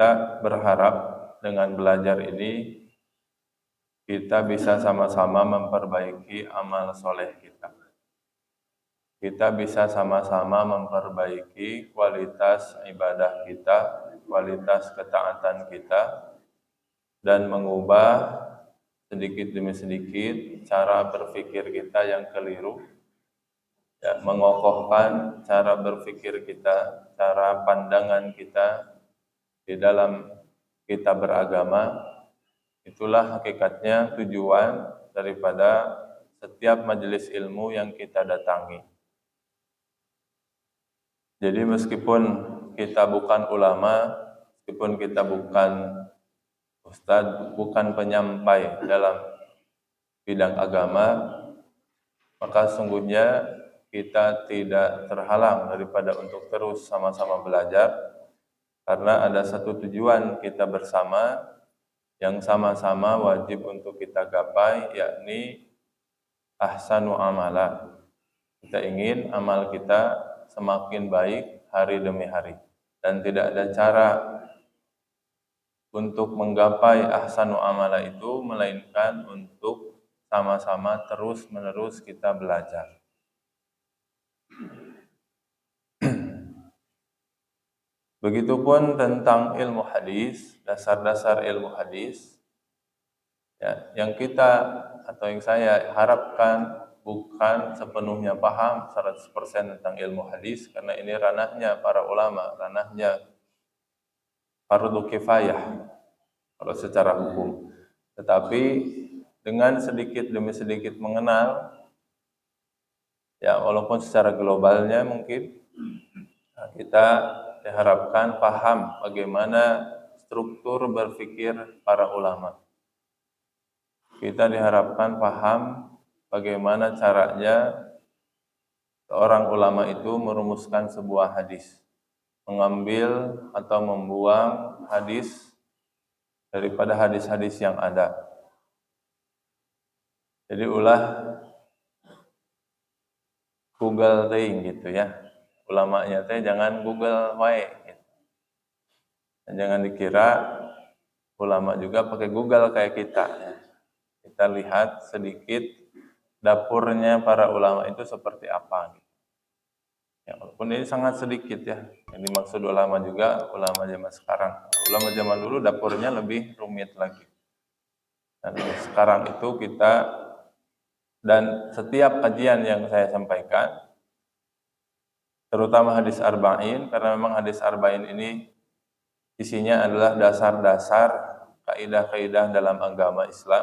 kita berharap dengan belajar ini kita bisa sama-sama memperbaiki amal soleh kita. Kita bisa sama-sama memperbaiki kualitas ibadah kita, kualitas ketaatan kita, dan mengubah sedikit demi sedikit cara berpikir kita yang keliru, ya, mengokohkan cara berpikir kita, cara pandangan kita di dalam kita beragama. Itulah hakikatnya tujuan daripada setiap majelis ilmu yang kita datangi. Jadi meskipun kita bukan ulama, meskipun kita bukan ustadz, bukan penyampai dalam bidang agama, maka sungguhnya kita tidak terhalang daripada untuk terus sama-sama belajar, karena ada satu tujuan kita bersama yang sama-sama wajib untuk kita gapai, yakni ahsanu amala. Kita ingin amal kita semakin baik hari demi hari, dan tidak ada cara untuk menggapai ahsanu amala itu melainkan untuk sama-sama terus-menerus kita belajar. Begitupun tentang ilmu hadis, dasar-dasar ilmu hadis, ya, yang kita atau yang saya harapkan bukan sepenuhnya paham 100% tentang ilmu hadis, karena ini ranahnya para ulama, ranahnya fardu kifayah kalau secara hukum. Tetapi dengan sedikit demi sedikit mengenal, ya walaupun secara globalnya mungkin, kita diharapkan paham bagaimana struktur berpikir para ulama. Kita diharapkan paham bagaimana caranya seorang ulama itu merumuskan sebuah hadis, mengambil atau membuang hadis daripada hadis-hadis yang ada. Jadi ulah Google thing gitu ya. Ulamanya teh jangan Google wae gitu. Dan jangan dikira ulama juga pakai Google kayak kita ya. Kita lihat sedikit dapurnya para ulama itu seperti apa gitu. Ya, walaupun ini sangat sedikit ya. Yang dimaksud ulama juga ulama zaman sekarang. Ulama zaman dulu dapurnya lebih rumit lagi. Dan sekarang itu kita, dan setiap kajian yang saya sampaikan, terutama hadis arba'in, karena memang hadis arba'in ini isinya adalah dasar-dasar kaidah-kaidah dalam agama Islam.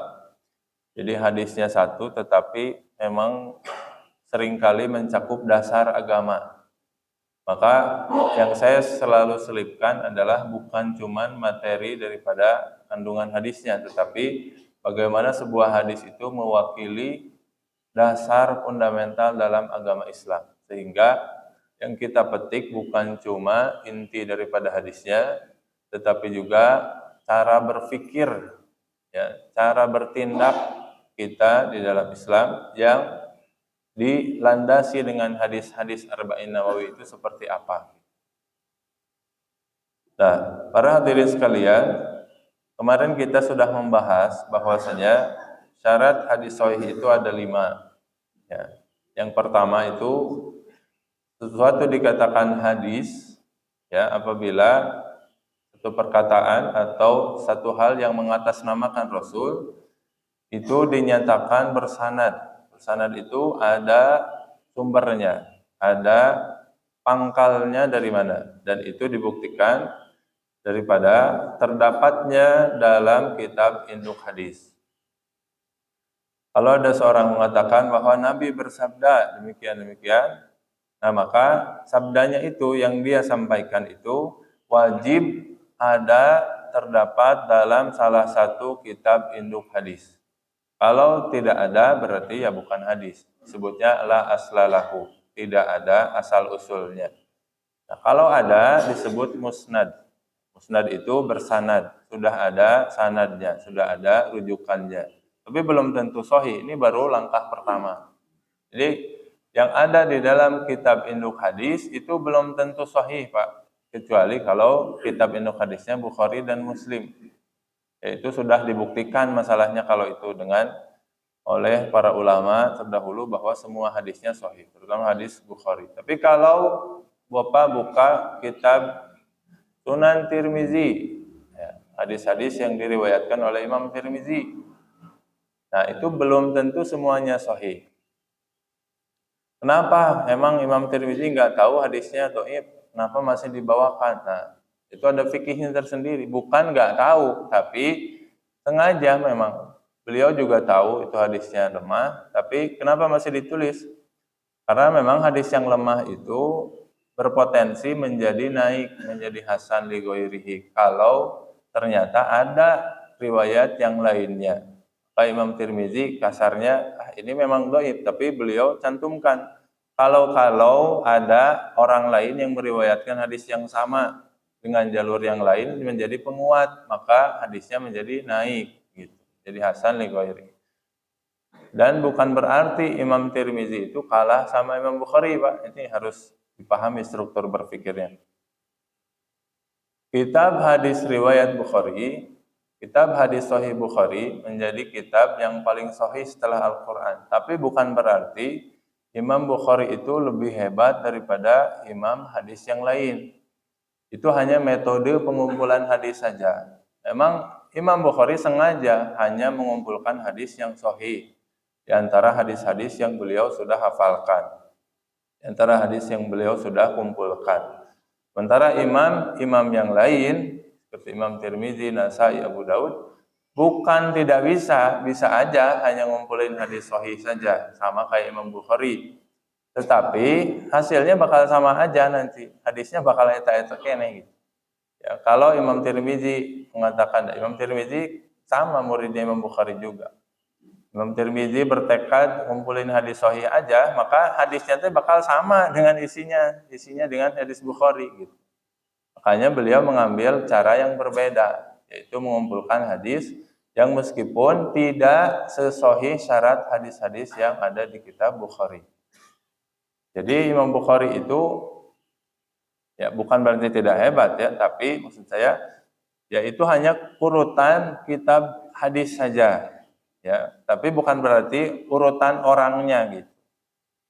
Jadi hadisnya satu, tetapi memang seringkali mencakup dasar agama. Maka yang saya selalu selipkan adalah bukan cuman materi daripada kandungan hadisnya, tetapi bagaimana sebuah hadis itu mewakili dasar fundamental dalam agama Islam. Sehingga yang kita petik bukan cuma inti daripada hadisnya, tetapi juga cara berpikir, ya, cara bertindak kita di dalam Islam yang dilandasi dengan hadis-hadis arba'in Nawawi itu seperti apa. Nah, para hadirin sekalian, kemarin kita sudah membahas bahwasanya syarat hadis sahih itu ada 5. Ya. Yang pertama itu sesuatu dikatakan hadis, ya, apabila satu perkataan atau satu hal yang mengatasnamakan Rasul itu dinyatakan bersanad. Bersanad itu ada sumbernya, ada pangkalnya dari mana, dan itu dibuktikan daripada terdapatnya dalam kitab induk hadis. Kalau ada seorang mengatakan bahwa Nabi bersabda demikian-demikian, nah maka sabdanya itu yang dia sampaikan itu wajib ada terdapat dalam salah satu kitab induk hadis. Kalau tidak ada berarti ya bukan hadis. Sebutnya la aslalahu, tidak ada asal usulnya. Nah, kalau ada disebut musnad. Musnad itu bersanad, sudah ada sanadnya, sudah ada rujukannya. Tapi belum tentu sahih, ini baru langkah pertama. Jadi yang ada di dalam kitab induk hadis itu belum tentu sahih, Pak. kecuali kalau kitab induk hadisnya Bukhari dan Muslim. Yaitu sudah dibuktikan masalahnya kalau itu oleh para ulama terdahulu bahwa semua hadisnya sahih, terutama hadis Bukhari. Tapi kalau Bapak buka kitab Sunan Tirmizi, ya, hadis-hadis yang diriwayatkan oleh Imam Tirmizi, nah itu belum tentu semuanya sahih. Kenapa? Emang Imam Tirmizi nggak tahu hadisnya dhaif, kenapa masih dibawakan? Nah, itu ada fikihnya tersendiri. Bukan nggak tahu, tapi sengaja memang. Beliau juga tahu itu hadisnya lemah, tapi kenapa masih ditulis? Karena memang hadis yang lemah itu berpotensi menjadi naik, menjadi hasan li ghairihi kalau ternyata ada riwayat yang lainnya. Pak Imam Tirmizi kasarnya ini memang dhaif, tapi beliau cantumkan kalau ada orang lain yang meriwayatkan hadis yang sama dengan jalur yang lain menjadi penguat, maka hadisnya menjadi naik gitu. Jadi hasan li ghairihi. Dan bukan berarti Imam Tirmizi itu kalah sama Imam Bukhari, Pak. Ini harus dipahami struktur berpikirnya. Kitab hadis riwayat Bukhari, kitab hadis Sahih Bukhari menjadi kitab yang paling sahih setelah Al-Quran. Tapi bukan berarti Imam Bukhari itu lebih hebat daripada imam hadis yang lain. Itu hanya metode pengumpulan hadis saja. Memang Imam Bukhari sengaja hanya mengumpulkan hadis yang sahih di antara hadis-hadis yang beliau sudah hafalkan, di antara hadis yang beliau sudah kumpulkan. Sementara imam yang lain seperti Imam Tirmizi, Nasai, Abu Daud bukan tidak bisa aja hanya ngumpulin hadis sahih saja sama kayak Imam Bukhari. Tetapi hasilnya bakal sama aja nanti. Hadisnya bakal eta-eta kene gitu. Ya, kalau Imam Tirmizi mengatakan, Imam Tirmizi sama muridnya Imam Bukhari juga. Imam Tirmizi bertekad ngumpulin hadis sahih aja, maka hadisnya itu bakal sama dengan isinya dengan hadis Bukhari gitu. Makanya beliau mengambil cara yang berbeda, yaitu mengumpulkan hadis yang meskipun tidak sesahih syarat hadis-hadis yang ada di kitab Bukhari. Jadi Imam Bukhari itu ya bukan berarti tidak hebat ya, tapi maksud saya yaitu hanya urutan kitab hadis saja. Ya, tapi bukan berarti urutan orangnya gitu.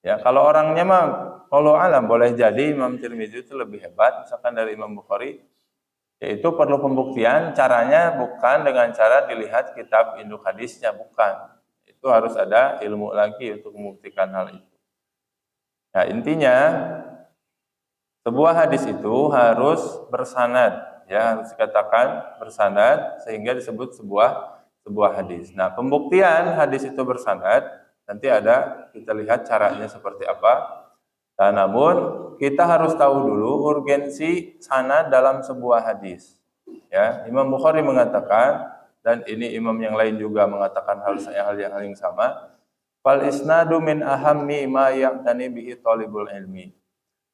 Ya, kalau orangnya mah kalau alam boleh jadi Imam Tirmizi itu lebih hebat misalkan dari Imam Bukhari. Yaitu perlu pembuktian, caranya bukan dengan cara dilihat kitab induk hadisnya, bukan. Itu harus ada ilmu lagi untuk membuktikan hal itu. Nah, intinya sebuah hadis itu harus bersanad, ya, harus dikatakan bersanad sehingga disebut sebuah hadis. Nah, pembuktian hadis itu bersanad nanti kita lihat caranya seperti apa. Nah, namun kita harus tahu dulu urgensi sanad dalam sebuah hadis. Ya, Imam Bukhari mengatakan dan ini imam yang lain juga mengatakan hal yang sama. Fal isnadu min ahammi ma ya'tani bihi talibul ilmi.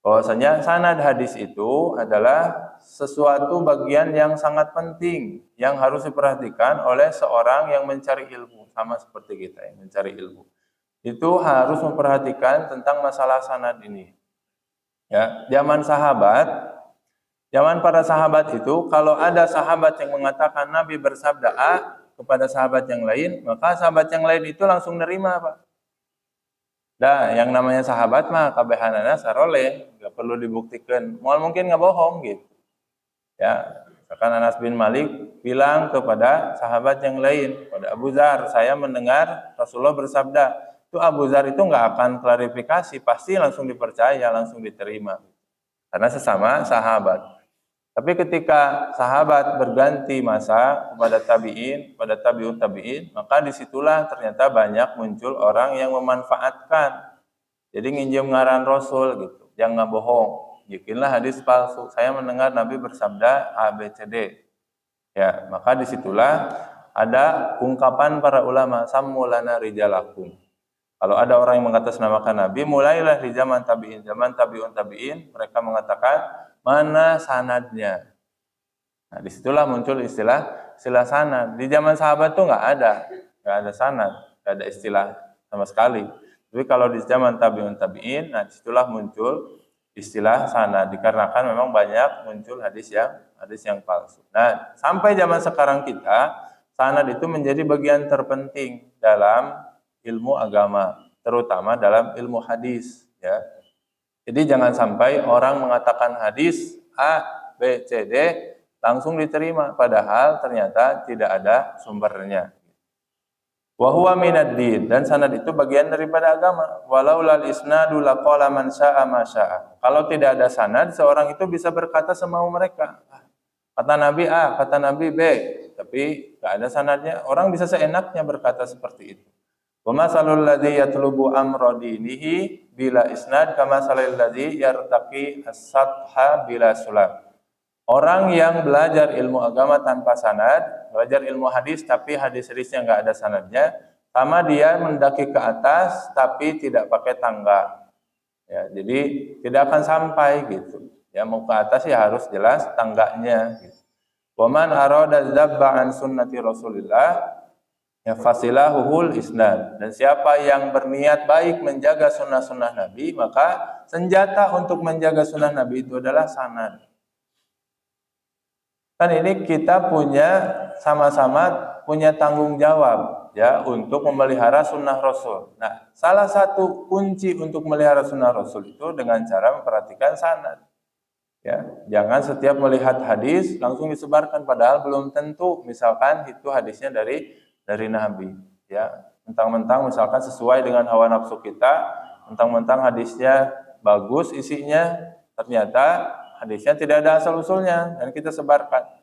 Bahwasanya sanad hadis itu adalah sesuatu bagian yang sangat penting yang harus diperhatikan oleh seorang yang mencari ilmu, sama seperti kita yang mencari ilmu. Itu harus memperhatikan tentang masalah sanad ini. Ya, zaman para sahabat itu kalau ada sahabat yang mengatakan Nabi bersabda A kepada sahabat yang lain, maka sahabat yang lain itu langsung nerima, Pak. Nah, yang namanya sahabat mah kabehanana saroleh, nggak perlu dibuktikan. Mungkin nggak bohong gitu. Ya, misalkan Anas bin Malik bilang kepada sahabat yang lain, pada Abu Dzar, saya mendengar Rasulullah bersabda. Itu Abu Dzar itu nggak akan klarifikasi, pasti langsung dipercaya, langsung diterima. Karena sesama sahabat. Tapi ketika sahabat berganti masa kepada tabi'in, pada tabi'ut tabi'in, maka disitulah ternyata banyak muncul orang yang memanfaatkan. Jadi nginjem ngaran Rasul gitu, yang nggak bohong. Bikinlah hadis palsu. Saya mendengar Nabi bersabda A, B, C, D. Ya, maka disitulah ada ungkapan para ulama, sammulana rijalakum. Kalau ada orang yang mengatasnamakan Nabi, mulailah di zaman tabi'un tabi'in, mereka mengatakan, mana sanadnya? Nah, disitulah muncul istilah sanad. Di zaman sahabat tuh nggak ada sanad, nggak ada istilah sama sekali. Tapi kalau di zaman tabi'un tabi'in, nah disitulah muncul istilah sanad dikarenakan memang banyak muncul hadis yang palsu. Nah, sampai zaman sekarang kita sanad itu menjadi bagian terpenting dalam ilmu agama, terutama dalam ilmu hadis, ya. Jadi jangan sampai orang mengatakan hadis A, B, C, D langsung diterima padahal ternyata tidak ada sumbernya. Wa huwa minad din, dan sanad itu bagian daripada agama. Walau lal isnadu laqala man syaa ma syaa. Kalau tidak ada sanad, seorang itu bisa berkata semau mereka. Kata Nabi A, kata Nabi B, tapi tidak ada sanadnya. Orang bisa seenaknya berkata seperti itu. Wa masalul ladzi yatlubu amra dinihi bila isnad kama salil ladzi yartaqi as-satha bila sulam. Orang yang belajar ilmu agama tanpa sanad, belajar ilmu hadis tapi hadis-hadisnya nggak ada sanadnya, sama dia mendaki ke atas tapi tidak pakai tangga. Ya, jadi tidak akan sampai gitu. Ya, mau ke atas ya harus jelas tangganya. Gitu. Waman arada dzabba an sunnati Rasulillah ya fasilahuhul isnad. Dan siapa yang berniat baik menjaga sunnah-sunnah Nabi, maka senjata untuk menjaga sunnah Nabi itu adalah sanad. Kan ini kita sama-sama punya tanggung jawab ya untuk memelihara sunnah Rasul. Nah, salah satu kunci untuk memelihara sunnah Rasul itu dengan cara memperhatikan sanad. Ya, jangan setiap melihat hadis langsung disebarkan padahal belum tentu misalkan itu hadisnya dari Nabi. Ya, mentang-mentang misalkan sesuai dengan hawa nafsu kita, mentang-mentang hadisnya bagus isinya, ternyata hadisnya tidak ada asal-usulnya dan kita sebarkan.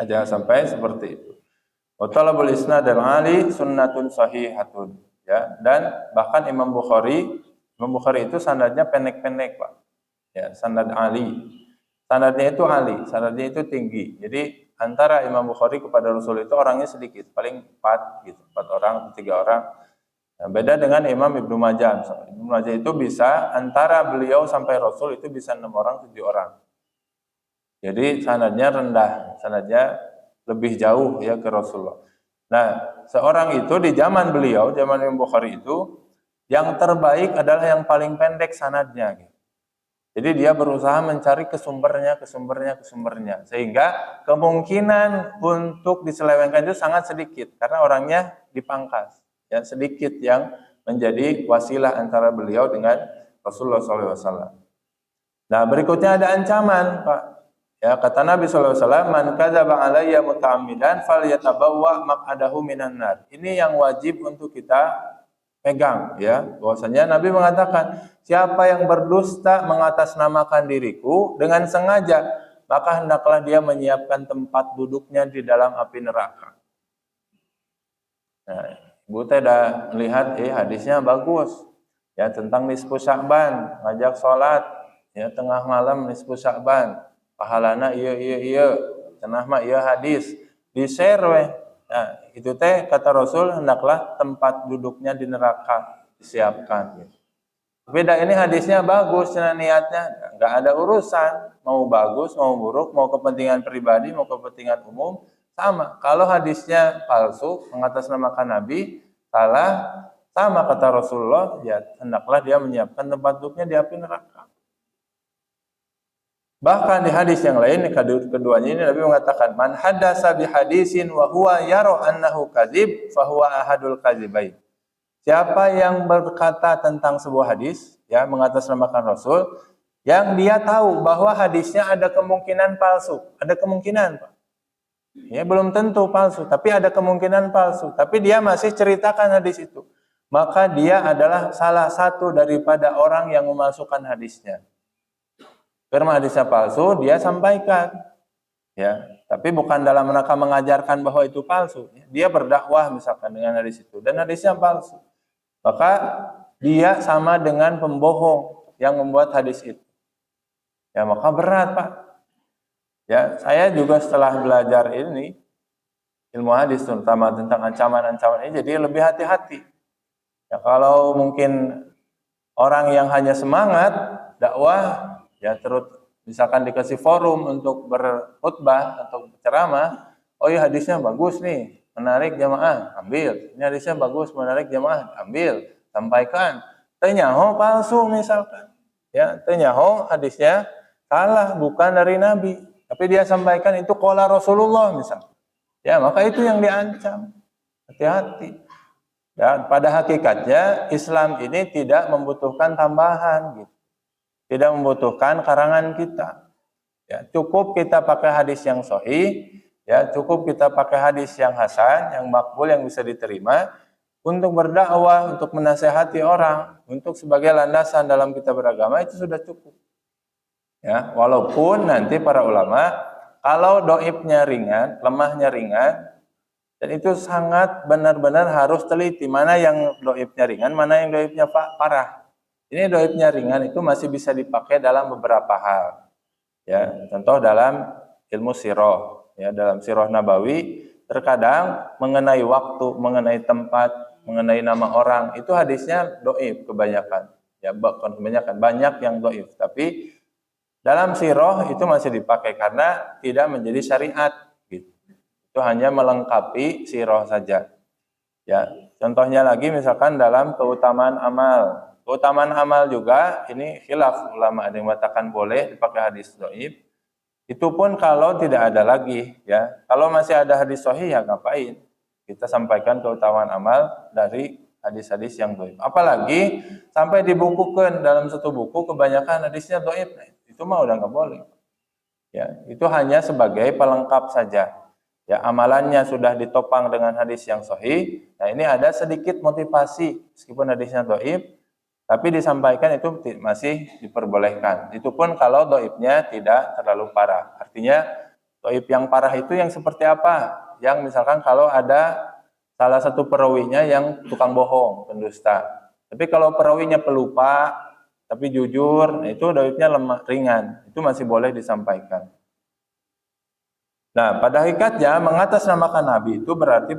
Jangan sampai seperti itu. Wa talabul isnad al-ali sunnatun sahihatun. Ya, dan bahkan Imam Bukhari itu sanadnya pendek-pendek, Pak. Ya, sanad ali. Sanadnya itu ali, sanadnya itu tinggi. Jadi antara Imam Bukhari kepada Rasul itu orangnya sedikit, paling 4 gitu, 4 orang, 3 orang. Nah, beda dengan Imam Ibnu Majah. Ibnu Majah itu bisa antara beliau sampai Rasul itu bisa 6 orang, 7 orang. Jadi sanadnya rendah, sanadnya lebih jauh ya ke Rasulullah. Nah, seorang itu di zaman beliau, zaman Imam Bukhari itu, yang terbaik adalah yang paling pendek sanadnya. Gitu. Jadi dia berusaha mencari kesumbernya, sehingga kemungkinan untuk diselewengkan itu sangat sedikit karena orangnya dipangkas. Ya, sedikit yang menjadi wasilah antara beliau dengan Rasulullah SAW. Nah, berikutnya ada ancaman, Pak. Ya, kata Nabi SAW, man kadzaba alayya muta'ammidan falyatabawwa maq'adahu minan nar. Ini yang wajib untuk kita pegang, ya. Bahwasanya Nabi mengatakan, siapa yang berdusta mengatasnamakan diriku dengan sengaja, maka hendaklah dia menyiapkan tempat duduknya di dalam api neraka. Nah, Ibu teh dah melihat hadisnya bagus. Ya, tentang nisfu Sya'ban, ngajak salat, ya tengah malam nisfu Sya'ban. Pahalana iya cenah mah ieu hadis di-share we. Nah, itu teh kata Rasul hendaklah tempat duduknya di neraka disiapkan gitu. Beda ini hadisnya bagus cenah niatnya, enggak ada urusan mau bagus, mau buruk, mau kepentingan pribadi, mau kepentingan umum sama. Kalau hadisnya palsu mengatasnamakan Nabi, salah sama kata Rasulullah, ya hendaklah dia menyiapkan tempat duduknya di api neraka. Bahkan di hadis yang lain, keduanya ini Nabi mengatakan, man hadatsa bi hadisin wa huwa yara annahu kadzib fa huwa ahadul kadzibain. Siapa yang berkata tentang sebuah hadis, ya mengatasnamakan Rasul, yang dia tahu bahwa hadisnya ada kemungkinan palsu, ada kemungkinan, Pak. Ya, belum tentu palsu, tapi ada kemungkinan palsu, tapi dia masih ceritakan hadis itu. Maka dia adalah salah satu daripada orang yang memasukkan hadisnya. Karena hadisnya palsu, dia sampaikan, ya. Tapi bukan dalam rangka mengajarkan bahwa itu palsu. Dia berdakwah misalkan dengan hadis itu, dan hadisnya palsu. Maka dia sama dengan pembohong yang membuat hadis itu. Ya, maka berat, Pak. Ya, saya juga setelah belajar ini ilmu hadis terutama tentang ancaman-ancaman ini jadi lebih hati-hati. Ya, kalau mungkin orang yang hanya semangat dakwah, ya terus misalkan dikasih forum untuk berkhutbah atau ceramah, oh iya hadisnya bagus nih, menarik jamaah, ambil. Ini hadisnya bagus, menarik jamaah, ambil, sampaikan. Ternyata palsu misalkan. Ya, tenyaho hadisnya salah, bukan dari Nabi. Tapi dia sampaikan itu qala Rasulullah misalnya. Ya, maka itu yang diancam. Hati-hati. Dan pada hakikatnya Islam ini tidak membutuhkan tambahan gitu. Tidak membutuhkan karangan kita. Ya, cukup kita pakai hadis yang sahih, ya, cukup kita pakai hadis yang hasan, yang makbul, yang bisa diterima untuk berdakwah, untuk menasehati orang, untuk sebagai landasan dalam kita beragama itu sudah cukup. Ya, walaupun nanti para ulama kalau doibnya ringan, lemahnya ringan, dan itu sangat benar-benar harus teliti mana yang doibnya ringan, mana yang doibnya parah. Ini doibnya ringan itu masih bisa dipakai dalam beberapa hal. Ya, contoh dalam ilmu sirah, ya, dalam sirah Nabawi terkadang mengenai waktu, mengenai tempat, mengenai nama orang itu hadisnya doib kebanyakan. Ya, bahkan kebanyakan banyak yang doib, tapi dalam sirah itu masih dipakai karena tidak menjadi syariat. Gitu. Itu hanya melengkapi sirah saja. Ya, contohnya lagi misalkan dalam keutamaan amal. Keutamaan amal juga ini khilaf ulama, ada yang mengatakan boleh dipakai hadis dhaif. Itu pun kalau tidak ada lagi, ya. Kalau masih ada hadis sahih ya ngapain? Kita sampaikan keutamaan amal dari hadis-hadis yang dhaif. Apalagi sampai dibukukan dalam satu buku kebanyakan hadisnya dhaif. Nah, itu mah udah nggak boleh. Ya, itu hanya sebagai pelengkap saja. Ya, amalannya sudah ditopang dengan hadis yang sahih. Nah, ini ada sedikit motivasi meskipun hadisnya dhaif, tapi disampaikan itu masih diperbolehkan. Itu pun kalau dhaifnya tidak terlalu parah. Artinya dhaif yang parah itu yang seperti apa? Yang misalkan kalau ada salah satu perawinya yang tukang bohong, pendusta. Tapi kalau perawinya pelupa, tapi jujur, itu dhaifnya lemah, ringan. Itu masih boleh disampaikan. Nah, pada hakikatnya mengatasnamakan Nabi itu berarti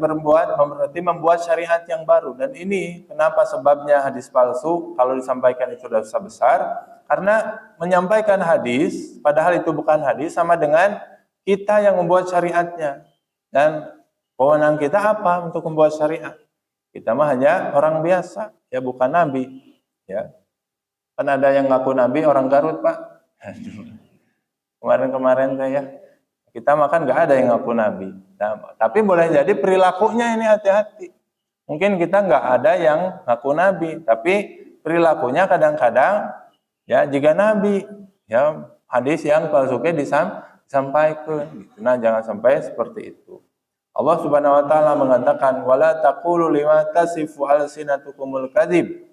membuat syariat yang baru. Dan ini kenapa sebabnya hadis palsu kalau disampaikan itu dosa besar? Karena menyampaikan hadis, padahal itu bukan hadis, sama dengan kita yang membuat syariatnya. Dan wewenang kita apa untuk membuat syariat? Kita mah hanya orang biasa, ya bukan Nabi. Ya, kan ada yang ngaku Nabi orang Garut, Pak. Kemarin-kemarin saya. Kita makan nggak ada yang ngaku Nabi. Nah, tapi boleh jadi perilakunya ini hati-hati. Mungkin kita nggak ada yang ngaku Nabi, tapi perilakunya kadang-kadang ya jika Nabi, ya hadis yang palsunya disampaikan. Gitu. Nah, jangan sampai seperti itu. Allah Subhanahu Wa Taala mengatakan, wala taqulu lima tasifu alsinatukumul kadzib.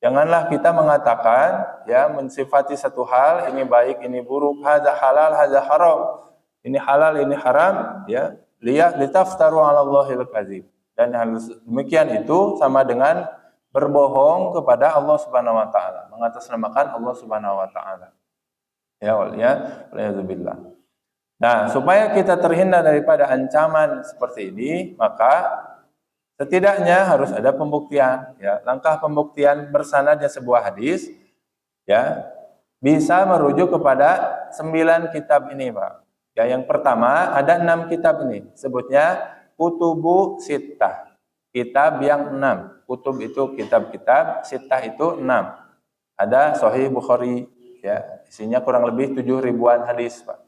Janganlah kita mengatakan, ya mensifati satu hal ini baik, ini buruk, hadza halal, hadza haram. Ini halal, ini haram, ya. Litaftaru 'ala Allahil kadzib. Dan hal demikian itu sama dengan berbohong kepada Allah Subhanahu wa taala, mengatasnamakan Allah Subhanahu wa taala. Ya waliyadzubillah. Nah, supaya kita terhindar daripada ancaman seperti ini, maka setidaknya harus ada pembuktian, ya. Langkah pembuktian bersanadnya sebuah hadis, ya, bisa merujuk kepada 9 kitab ini, Pak. Ya, yang pertama ada 6 kitab ini, sebutnya kutubu sittah, kitab yang 6. Kutub itu kitab-kitab, sittah itu 6. Ada Sahih Bukhari, ya, isinya kurang lebih 7.000-an hadis, Pak.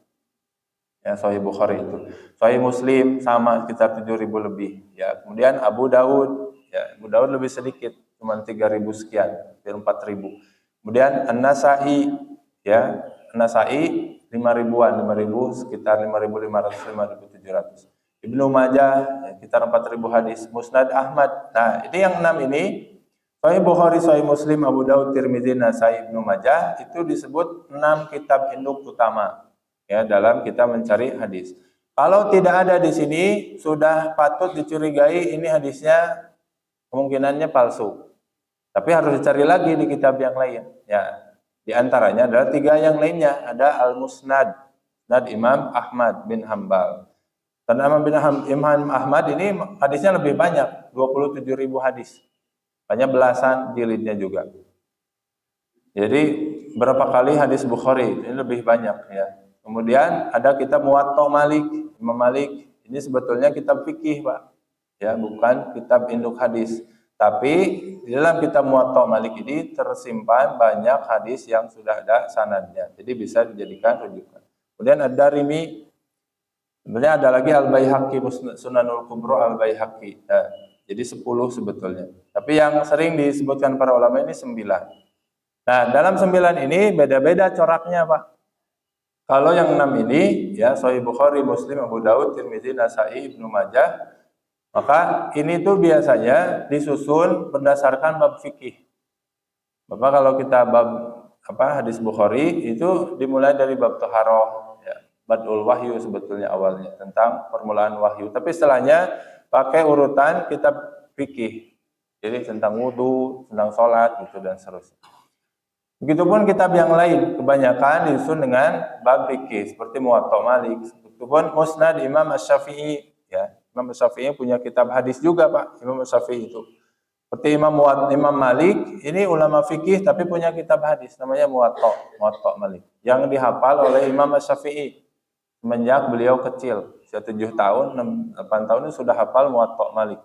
Ya, Sahih Bukhari itu. Sahih Muslim sama sekitar 7.000 lebih. Ya, kemudian Abu Daud, ya, Abu Daud lebih sedikit, cuma 3.000 sekian, hampir 4.000. Kemudian An-Nasa'i, ya, An-Nasa'i 5.000-an, 5.000 sekitar 5.500, 5.700. Ibnu Majah ya, sekitar 4.000 hadis. Musnad Ahmad. Nah, ini yang 6 ini, Sahih Bukhari, Sahih Muslim, Abu Daud, Tirmidzi, Nasai, Ibnu Majah itu disebut 6 kitab induk utama ya dalam kita mencari hadis. Kalau tidak ada di sini sudah patut dicurigai ini hadisnya kemungkinannya palsu. Tapi harus dicari lagi di kitab yang lain. Ya, di antaranya adalah 3 yang lainnya. Ada Al-Musnad, Musnad Imam Ahmad bin Hambal. Dan Imam Ahmad ini hadisnya lebih banyak, 27.000 hadis. Banyak belasan jilidnya juga. Jadi berapa kali hadis Bukhari? Ini lebih banyak ya. Kemudian ada kitab Muwatta Malik, Imam Malik. Ini sebetulnya kitab fikih, Pak. Ya, bukan kitab induk hadis. Tapi di dalam kitab Muwatta Malik ini tersimpan banyak hadis yang sudah ada sanadnya. Jadi bisa dijadikan rujukan. Kemudian ada Rimi, kemudian ada lagi Al-Baihaqi, Sunanul Kubra Al-Baihaqi. Nah, jadi 10 sebetulnya. Tapi yang sering disebutkan para ulama ini 9. Nah, dalam 9 ini beda-beda coraknya, Pak. Kalau yang 6 ini, ya, Sahih Bukhari, Muslim, Abu Daud, Tirmidzi, Nasa'i, Ibnu Majah, maka ini tuh biasanya disusun berdasarkan bab fikih. Bapak kalau kita bab hadis Bukhari itu dimulai dari bab taharah, ya, badul wahyu sebetulnya awalnya tentang permulaan wahyu. Tapi setelahnya pakai urutan kitab fikih. Jadi tentang wudu, tentang sholat gitu dan seterusnya. Begitupun kitab yang lain kebanyakan disusun dengan bab fikih seperti Muwatta Malik, begitupun Musnad Imam Asy-Syafi'i, ya. Imam Asy-Syafi'i punya kitab hadis juga, Pak. Imam Asy-Syafi'i itu. Seperti Imam Malik, ini ulama fikih tapi punya kitab hadis namanya Muwatta Malik yang dihafal oleh Imam Asy-Syafi'i semenjak beliau kecil, usia 7 tahun, 8 tahun itu sudah hafal Muwatta Malik.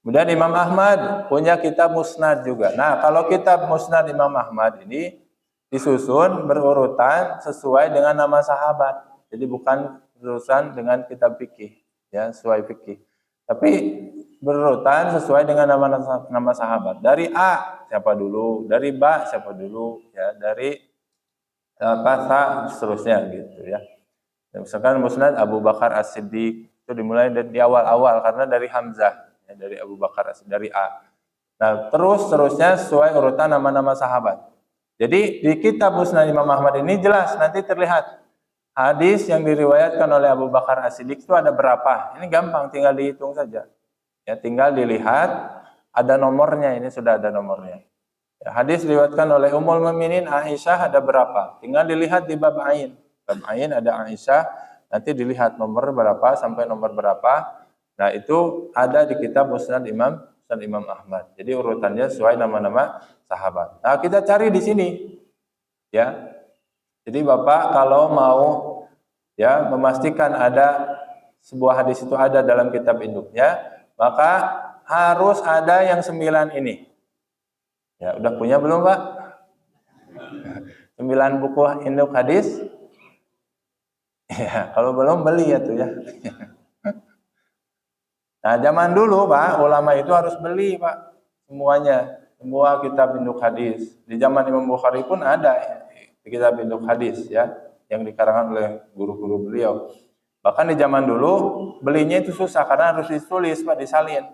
Kemudian Imam Ahmad punya kitab Musnad juga. Nah, kalau kitab Musnad Imam Ahmad ini disusun berurutan sesuai dengan nama sahabat. Jadi bukan berurutan dengan kitab fikih, ya, sesuai fikih. Tapi berurutan sesuai dengan nama sahabat. Dari A siapa dulu, dari B siapa dulu, ya, dari Sa seterusnya gitu, ya. Misalkan Musnad Abu Bakar As-Siddiq itu dimulai dari awal-awal karena dari Hamzah. Ya, dari Abu Bakar dari A. Nah, terusnya sesuai urutan nama-nama sahabat. Jadi di kitab Musnad Imam Ahmad ini jelas nanti terlihat hadis yang diriwayatkan oleh Abu Bakar As-Siddiq itu ada berapa. Ini gampang, tinggal dihitung saja. Ya, tinggal dilihat ada nomornya, ini sudah ada nomornya. Ya, hadis diriwayatkan oleh Ummul Mukminin Aisyah ada berapa? Tinggal dilihat di bab Ain. Bab Ain ada Aisyah, nanti dilihat nomor berapa sampai nomor berapa. Nah, itu ada di kitab Musnad Imam Ahmad. Jadi urutannya sesuai nama-nama sahabat. Nah, kita cari di sini. Ya. Jadi Bapak kalau mau, ya, memastikan ada sebuah hadis itu ada dalam kitab induknya, maka harus ada yang 9 ini. Ya, udah punya belum, Pak? 9 buku induk hadis? Ya, kalau belum beli ya tuh, ya. Nah, zaman dulu, Pak, ulama itu harus beli, Pak, semuanya, semua kitab induk hadis. Di zaman Imam Bukhari pun ada kitab induk hadis, ya, yang dikarangkan oleh guru-guru beliau. Bahkan di zaman dulu belinya itu susah karena harus ditulis, Pak, disalin,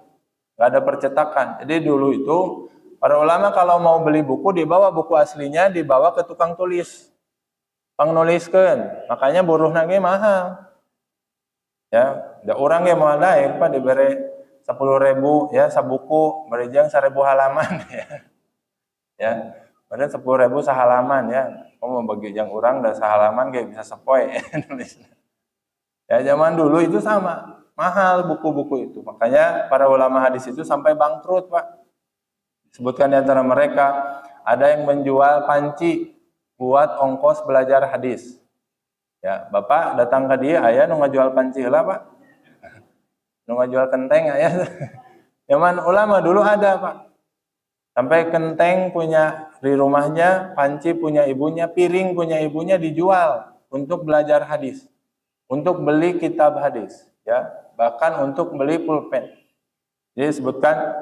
nggak ada percetakan. Jadi dulu itu para ulama kalau mau beli buku dibawa buku aslinya, dibawa ke tukang tulis, pangnuliskeun, makanya buruh nage mahal. Ya, ada orang yang mau naik, Pak, diberi 10.000, ya, sabuku, berejang 1.000 halaman, ya. Ya, padahal 10.000 sehalaman, ya. Kamu mau bagi yang orang dan sehalaman kayak bisa sepoi. Ya, zaman dulu itu sama, mahal buku-buku itu. Makanya para ulama hadis itu sampai bangkrut, Pak. Sebutkan di antara mereka ada yang menjual panci buat ongkos belajar hadis. Ya, Bapak datang ke dia, ayah nu ngajual panci heula, Pak. Nu ngajual kenteng ayah. Zaman ulama dulu ada, Pak. Sampai kenteng punya di rumahnya, panci punya ibunya, piring punya ibunya dijual untuk belajar hadis. Untuk beli kitab hadis, ya. Bahkan untuk beli pulpen. Jadi sebutkan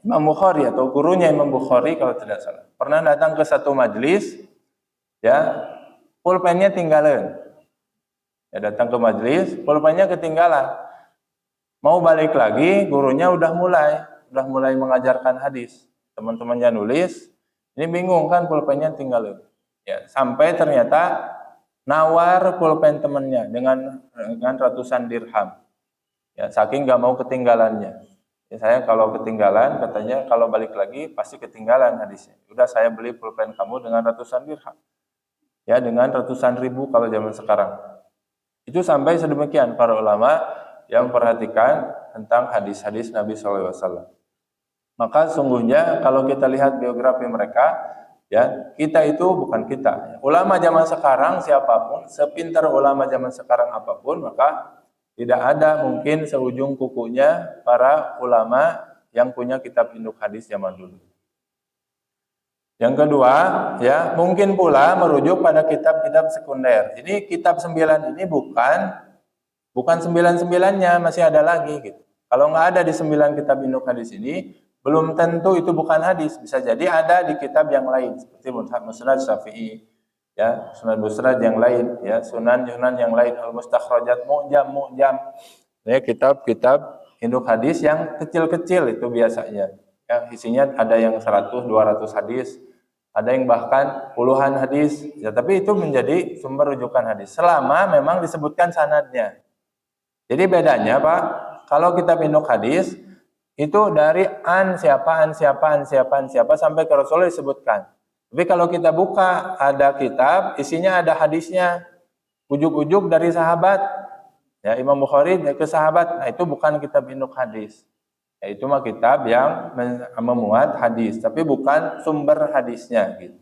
Imam Bukhari atau gurunya Imam Bukhari kalau tidak salah. Pernah datang ke satu majelis, ya, pulpennya tinggalan. Ya, datang ke majelis, pulpennya ketinggalan. Mau balik lagi, gurunya udah mulai mengajarkan hadis. Teman-temannya nulis, ini bingung kan pulpennya tinggalan. Ya, sampai ternyata nawar pulpen temannya dengan ratusan dirham. Ya, saking nggak mau ketinggalannya. Ya, saya kalau ketinggalan, katanya kalau balik lagi pasti ketinggalan hadisnya. Udah saya beli pulpen kamu dengan ratusan dirham. Ya, dengan ratusan ribu kalau zaman sekarang. Itu sampai sedemikian para ulama yang memperhatikan tentang hadis-hadis Nabi SAW. Maka sungguhnya kalau kita lihat biografi mereka, ya, kita itu bukan kita. Ulama zaman sekarang siapapun, sepintar ulama zaman sekarang apapun, maka tidak ada mungkin seujung kukunya para ulama yang punya kitab induk hadis zaman dulu. Yang kedua, ya mungkin pula merujuk pada kitab-kitab sekunder. Ini kitab 9 ini bukan 9-9-nya, masih ada lagi gitu. Kalau nggak ada di 9 kitab induk hadis ini, belum tentu itu bukan hadis. Bisa jadi ada di kitab yang lain, seperti Musnad Syafi'i, ya, Musnad yang lain, ya, Sunan yang lain, Al-Mustakhrajat, Mu'jam, ya, kitab-kitab induk hadis yang kecil-kecil itu biasanya. Ya, isinya ada yang 100-200 hadis, ada yang bahkan puluhan hadis. Ya, tapi itu menjadi sumber rujukan hadis selama memang disebutkan sanadnya. Jadi bedanya Pak, kalau kitab induk hadis itu dari an siapa sampai ke Rasulullah disebutkan. Tapi kalau kita buka ada kitab isinya ada hadisnya, ujuk-ujuk dari sahabat. Ya, Imam Bukhari ke sahabat. Nah, itu bukan kitab induk hadis. Ya, itu mah kitab yang memuat hadis, tapi bukan sumber hadisnya gitu.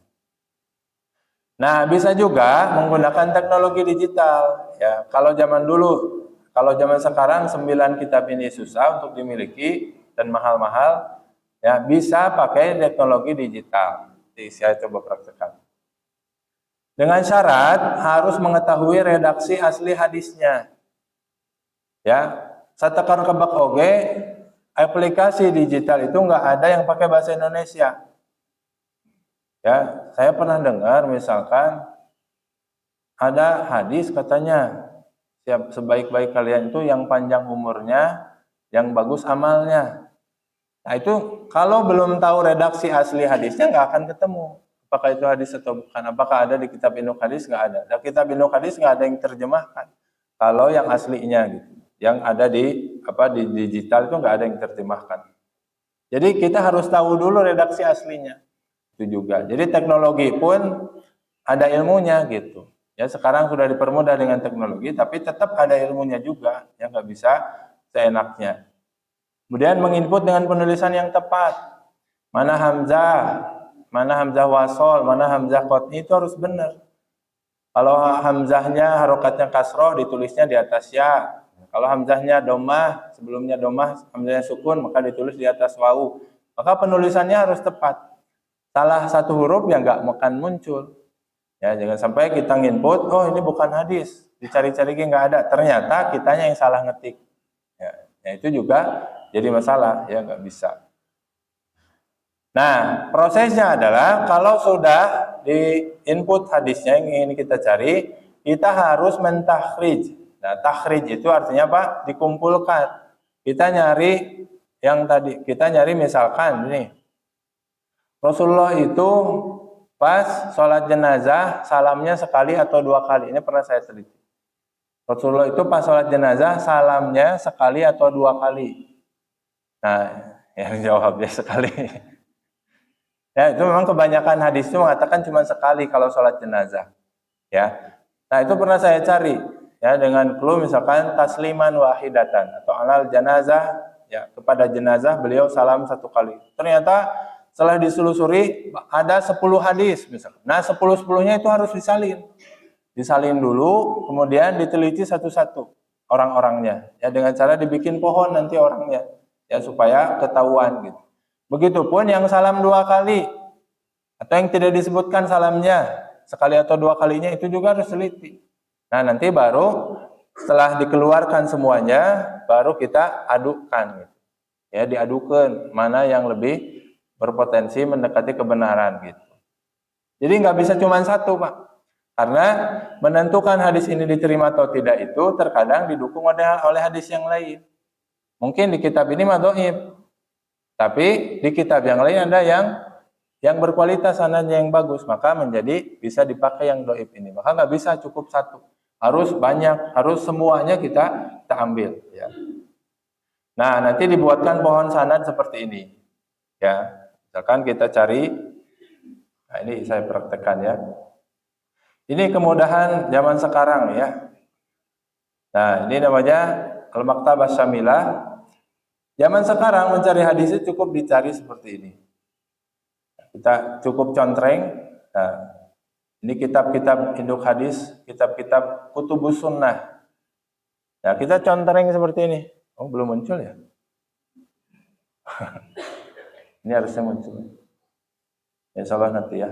Nah, bisa juga menggunakan teknologi digital. Ya, kalau zaman sekarang 9 kitab ini susah untuk dimiliki dan mahal-mahal, ya bisa pakai teknologi digital. Jadi saya coba praktekkan. Dengan syarat harus mengetahui redaksi asli hadisnya. Ya, satakar kebak oge, aplikasi digital itu nggak ada yang pakai bahasa Indonesia. Ya, saya pernah dengar misalkan ada hadis katanya sebaik-baik kalian itu yang panjang umurnya, yang bagus amalnya. Nah itu kalau belum tahu redaksi asli hadisnya nggak akan ketemu. Apakah itu hadis atau bukan? Apakah ada di kitab induk hadis? Nggak ada. Di kitab induk hadis nggak ada yang terjemahkan. Kalau yang aslinya gitu, yang ada di digital itu nggak ada yang terjemahkan. Jadi kita harus tahu dulu redaksi aslinya. Itu juga. Jadi teknologi pun ada ilmunya gitu. Ya sekarang sudah dipermudah dengan teknologi, tapi tetap ada ilmunya juga. Ya nggak bisa seenaknya. Kemudian menginput dengan penulisan yang tepat. Mana hamzah wasol, mana hamzah qat'i itu harus benar. Kalau hamzahnya harokatnya kasroh ditulisnya di atas ya. Kalau hamzahnya domah, sebelumnya domah, hamzahnya sukun, maka ditulis di atas wawu. Maka penulisannya harus tepat. Salah satu huruf yang nggak akan muncul. Ya, jangan sampai kita nginput, oh ini bukan hadis, dicari-cari nggak ada. Ternyata kitanya yang salah ngetik. Ya itu juga jadi masalah, ya nggak bisa. Nah, prosesnya adalah kalau sudah di input hadisnya yang ingin kita cari, kita harus mentakhrij. Nah, takhrij itu artinya apa? Dikumpulkan. Kita nyari yang tadi, kita nyari misalkan ini. Rasulullah itu pas sholat jenazah salamnya sekali atau 2 kali. Ini pernah saya teliti. Rasulullah itu pas sholat jenazah salamnya sekali atau 2 kali. Nah, yang jawabnya sekali. Ya, itu memang kebanyakan hadis itu mengatakan cuma sekali kalau sholat jenazah. Ya. Nah, itu pernah saya cari ya dengan clue misalkan tasliman wahidatan atau alal jenazah, ya kepada jenazah beliau salam 1 kali. Ternyata setelah ditelusuri ada 10 hadis misalkan. Nah, 10-10-nya itu harus disalin. Disalin dulu, kemudian diteliti satu-satu orang-orangnya. Ya dengan cara dibikin pohon nanti orangnya. Ya supaya ketahuan gitu. Begitupun yang salam 2 kali atau yang tidak disebutkan salamnya sekali atau 2 kalinya itu juga harus teliti. Nah, nanti baru setelah dikeluarkan semuanya baru kita adukan gitu. Ya, diadukan mana yang lebih berpotensi mendekati kebenaran gitu. Jadi nggak bisa cuma satu, Pak. Karena menentukan hadis ini diterima atau tidak itu terkadang didukung oleh hadis yang lain. Mungkin di kitab ini mah dhaif. Tapi di kitab yang lain ada yang berkualitas sanadnya yang bagus, maka menjadi bisa dipakai yang dhaif ini. Maka nggak bisa cukup satu. Harus banyak, harus semuanya kita ambil ya. Nah, nanti dibuatkan pohon sanad seperti ini. Ya. Misalkan kita cari, nah ini saya praktekkan ya. Ini kemudahan zaman sekarang ya. Nah ini namanya Al-Maktabah Syamilah. Zaman sekarang mencari hadis itu cukup dicari seperti ini. Kita cukup contreng. Nah, ini kitab-kitab induk hadis, kitab-kitab kutubus sunnah. Nah kita contreng seperti ini. Oh belum muncul ya? Ini harusnya muncul. Insya Allah nanti ya.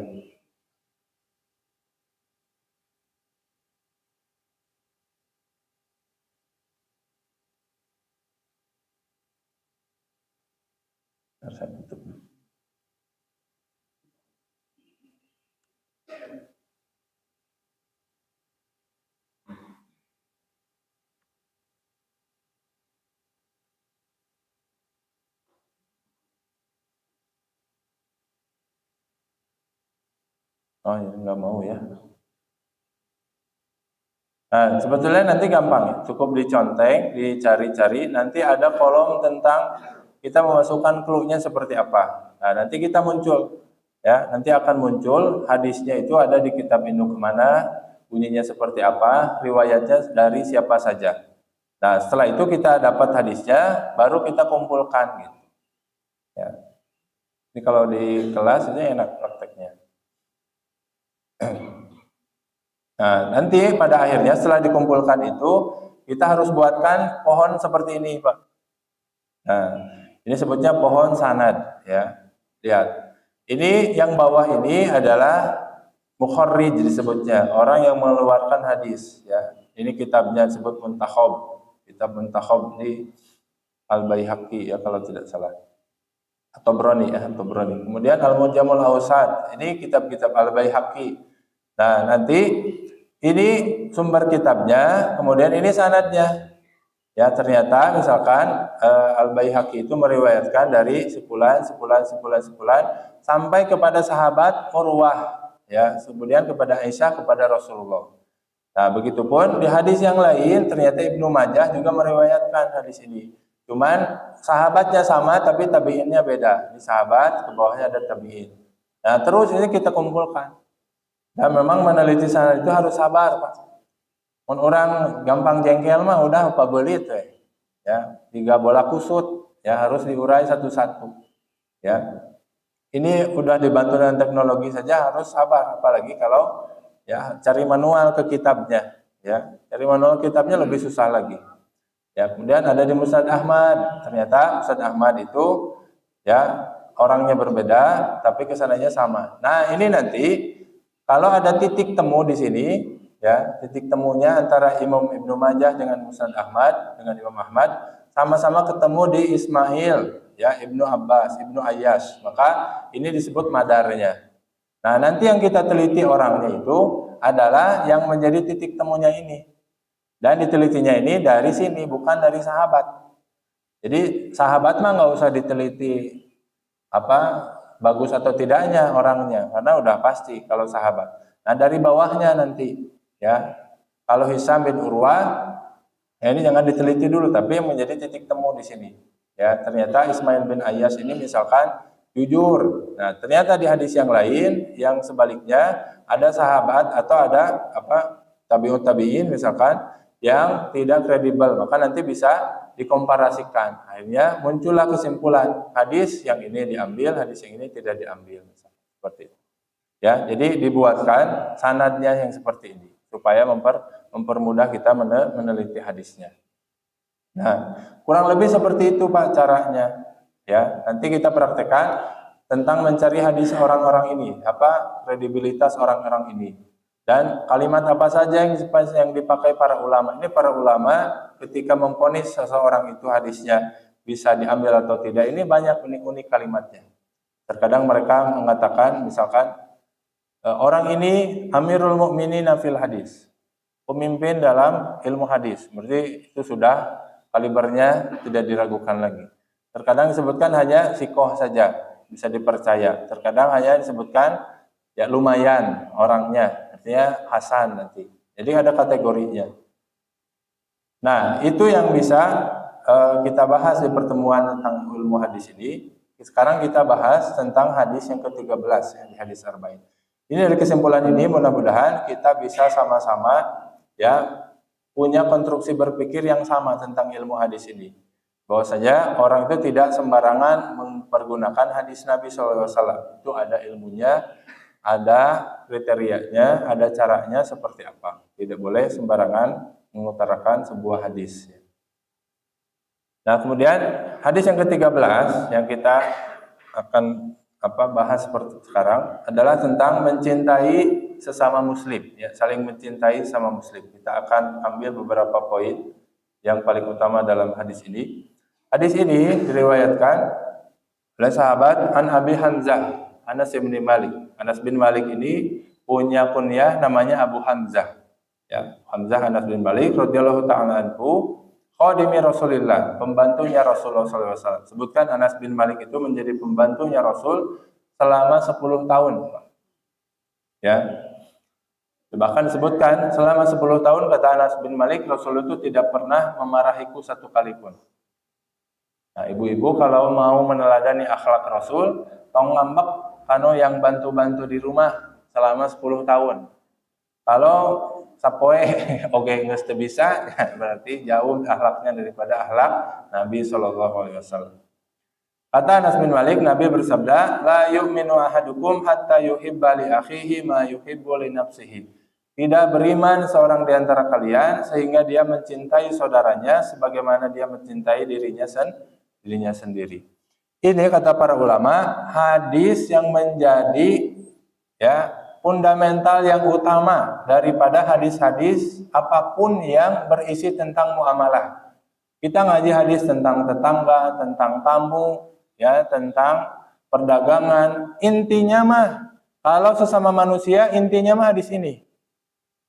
Harus saya tutup. Oh ya, nggak mau ya. Nah, sebetulnya nanti gampang ya, cukup dicontek, dicari-cari, nanti ada kolom tentang kita memasukkan clue-nya seperti apa. Nah, nanti kita muncul, ya, nanti akan muncul hadisnya itu ada di kitab Induk Kemana, bunyinya seperti apa, riwayatnya dari siapa saja. Nah, setelah itu kita dapat hadisnya, baru kita kumpulkan gitu. Ya. Ini kalau di kelas ini enak prakteknya. Nah, nanti pada akhirnya setelah dikumpulkan itu, kita harus buatkan pohon seperti ini, Pak. Nah, ini sebutnya pohon sanad, ya. Lihat. Ini yang bawah ini adalah mukharrij disebutnya, orang yang mengeluarkan hadis, ya. Ini kitabnya disebut Muntakhab. Kitab Muntakhab di Al-Baihaqi ya kalau tidak salah. Atau Broni ya, atau Broni. Kemudian Al-Mujamul Awsat. Ini kitab-kitab Al-Baihaqi. Nah, nanti ini sumber kitabnya, kemudian ini sanadnya. Ya, ternyata misalkan Al-Baihaqi itu meriwayatkan dari sepulan sampai kepada sahabat Urwah, ya, kemudian kepada Aisyah, kepada Rasulullah. Nah, begitupun di hadis yang lain ternyata Ibnu Majah juga meriwayatkan hadis ini. Cuman sahabatnya sama tapi tabiinnya beda. Di sahabat ke bawahnya ada tabiin. Nah, terus ini kita kumpulkan. Dan memang meneliti sanad itu harus sabar, Pak. Orang gampang jengkel mah udah apa belit ya. Tiga bola kusut ya harus diurai satu-satu. Ya. Ini udah dibantu dengan teknologi saja harus sabar apalagi kalau ya cari manual ke kitabnya ya. Cari manual kitabnya lebih susah lagi. Ya, kemudian ada di Musnad Ahmad. Ternyata Musnad Ahmad itu ya orangnya berbeda tapi kesananya sama. Nah, ini nanti kalau ada titik temu di sini ya, titik temunya antara Imam Ibnu Majah dengan Musnad Ahmad dengan Imam Ahmad sama-sama ketemu di Ismail ya, Ibnu Abbas, Ibnu Ayyash. Maka ini disebut madarnya. Nah, nanti yang kita teliti orangnya itu adalah yang menjadi titik temunya ini. Dan ditelitinya ini dari sini, bukan dari sahabat. Jadi sahabat mah nggak usah diteliti apa bagus atau tidaknya orangnya, karena udah pasti kalau sahabat. Nah, dari bawahnya nanti, ya. Kalau Hisam bin Urwah, ya ini jangan diteliti dulu, tapi yang menjadi titik temu di sini. Ya, ternyata Ismail bin Ayyash ini misalkan jujur. Nah, ternyata di hadis yang lain, yang sebaliknya ada sahabat atau ada apa tabiut tabiin misalkan yang tidak kredibel, maka nanti bisa dikomparasikan. Akhirnya muncullah kesimpulan hadis yang ini diambil, hadis yang ini tidak diambil, seperti itu. Ya, jadi dibuatkan sanadnya yang seperti ini supaya mempermudah kita meneliti hadisnya. Nah, kurang lebih seperti itu Pak caranya. Ya, nanti kita praktekkan tentang mencari hadis orang-orang ini, apa kredibilitas orang-orang ini. Dan kalimat apa saja yang dipakai para ulama. Ini para ulama ketika memvonis seseorang itu hadisnya bisa diambil atau tidak, ini banyak unik-unik kalimatnya. Terkadang mereka mengatakan misalkan orang ini Amirul Mukminin fil hadis, pemimpin dalam ilmu hadis. Berarti itu sudah kalibernya tidak diragukan lagi. Terkadang disebutkan hanya sikoh saja, bisa dipercaya. Terkadang hanya disebutkan ya lumayan orangnya, artinya hasan nanti. Jadi ada kategorinya. Nah, itu yang bisa kita bahas di pertemuan tentang ilmu hadis ini. Sekarang kita bahas tentang hadis yang ke-13, ya, hadis arba'in. Ini dari kesimpulan ini mudah-mudahan kita bisa sama-sama ya punya konstruksi berpikir yang sama tentang ilmu hadis ini. Bahwasanya orang itu tidak sembarangan mempergunakan hadis Nabi SAW. Itu ada ilmunya, ada kriterianya, ada caranya seperti apa. Tidak boleh sembarangan mengutarakan sebuah hadis. Nah, kemudian hadis yang ke-13 yang kita akan bahas seperti sekarang adalah tentang mencintai sesama muslim, ya, saling mencintai sama muslim. Kita akan ambil beberapa poin yang paling utama dalam hadis ini. Hadis ini diriwayatkan oleh sahabat An Abi Hamzah, Anas bin Malik. Anas bin Malik ini punya kunyah namanya Abu Hamzah. Ya, Hamzah Anas bin Malik radhiyallahu taala anhu, khadimi Rasulillah, pembantunya Rasulullah SAW. Sebutkan Anas bin Malik itu menjadi pembantunya Rasul selama 10 tahun. Ya. Bahkan disebutkan selama 10 tahun kata Anas bin Malik, Rasul itu tidak pernah memarahiku satu kali pun. Nah, ibu-ibu kalau mau meneladani akhlak Rasul, tong ngambek kano yang bantu-bantu di rumah selama 10 tahun. Kalau sapoe oke geus teu bisa, berarti jauh akhlaknya daripada akhlak Nabi sallallahu alaihi wasallam. Kata Anas bin Malik, Nabi bersabda, la yu'minu ahadukum hatta yuhibba li akhihi ma yuhibbu li nafsihi. Tidak beriman seorang di antara kalian sehingga dia mencintai saudaranya sebagaimana dia mencintai dirinya sendiri. Ini kata para ulama, hadis yang menjadi fundamental yang utama daripada hadis-hadis apapun yang berisi tentang muamalah. Kita ngaji hadis tentang tetangga, tentang tamu, ya, tentang perdagangan. Intinya mah kalau sesama manusia, intinya mah hadis ini.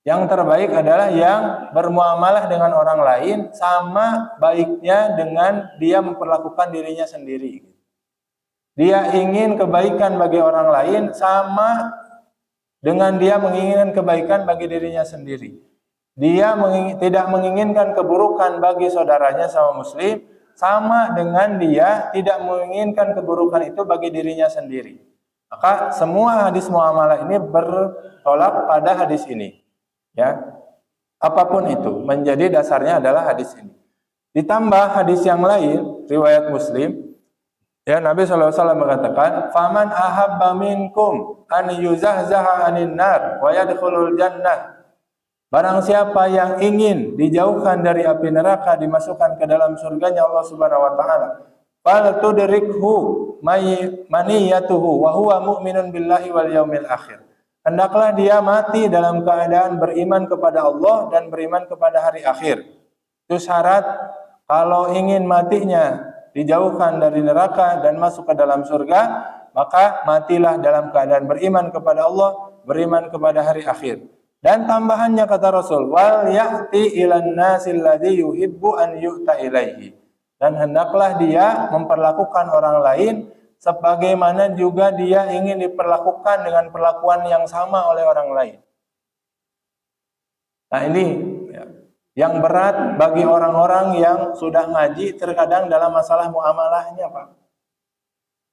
Yang terbaik adalah yang bermuamalah dengan orang lain sama baiknya dengan dia memperlakukan dirinya sendiri. Dia ingin kebaikan bagi orang lain sama dengan dia menginginkan kebaikan bagi dirinya sendiri. Dia tidak menginginkan keburukan bagi saudaranya sama muslim, sama dengan dia tidak menginginkan keburukan itu bagi dirinya sendiri. Maka semua hadis muamalah ini bertolak pada hadis ini. Ya, apapun itu menjadi dasarnya adalah hadis ini. Ditambah hadis yang lain riwayat Muslim, ya, Nabi SAW mengatakan, faman ahabba minkum an yuzahzaha anin nar wa yadkhulul jannah. Barang siapa yang ingin dijauhkan dari api neraka, dimasukkan ke dalam surganya Allah Subhanahu wa taala, fal tudrikhu maniyatuhu wa huwa mu'minun billahi wal yaumil akhir. Hendaklah dia mati dalam keadaan beriman kepada Allah dan beriman kepada hari akhir. Itu syarat kalau ingin matinya dijauhkan dari neraka dan masuk ke dalam surga, maka matilah dalam keadaan beriman kepada Allah, beriman kepada hari akhir. Dan tambahannya kata Rasul, wal ya'ti ilan nasil ladzi yuhibbu an yu'ta ilaihi. Dan hendaklah dia memperlakukan orang lain sebagaimana juga dia ingin diperlakukan dengan perlakuan yang sama oleh orang lain. Nah, ini yang berat bagi orang-orang yang sudah ngaji terkadang dalam masalah muamalahnya, Pak.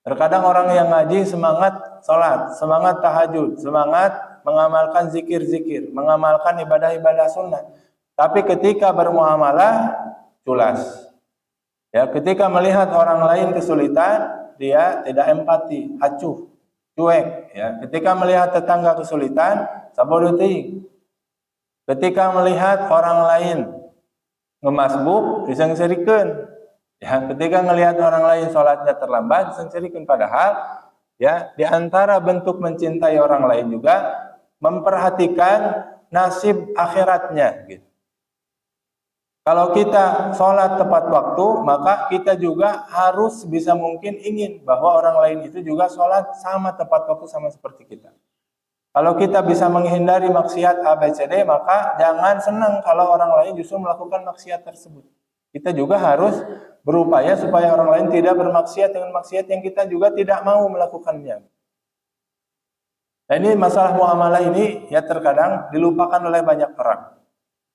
Terkadang orang yang ngaji semangat salat, semangat tahajud, semangat mengamalkan zikir-zikir, mengamalkan ibadah-ibadah sunnah. Tapi ketika bermuamalah, culas. Ya, ketika melihat orang lain kesulitan, dia tidak empati, acuh, cuek. Ya, ketika melihat tetangga kesulitan, sabodoting. Ketika melihat orang lain ngemasbuk, disengserikeun. Ya, ketika melihat orang lain sholatnya terlambat, disengserikeun. Padahal, ya, di antara bentuk mencintai orang lain juga memperhatikan nasib akhiratnya. Gitu. Kalau kita sholat tepat waktu, maka kita juga harus bisa mungkin ingin bahwa orang lain itu juga sholat sama tepat waktu sama seperti kita. Kalau kita bisa menghindari maksiat ABCD, maka jangan senang kalau orang lain justru melakukan maksiat tersebut. Kita juga harus berupaya supaya orang lain tidak bermaksiat dengan maksiat yang kita juga tidak mau melakukannya. Nah, ini masalah muamalah ini ya terkadang dilupakan oleh banyak orang.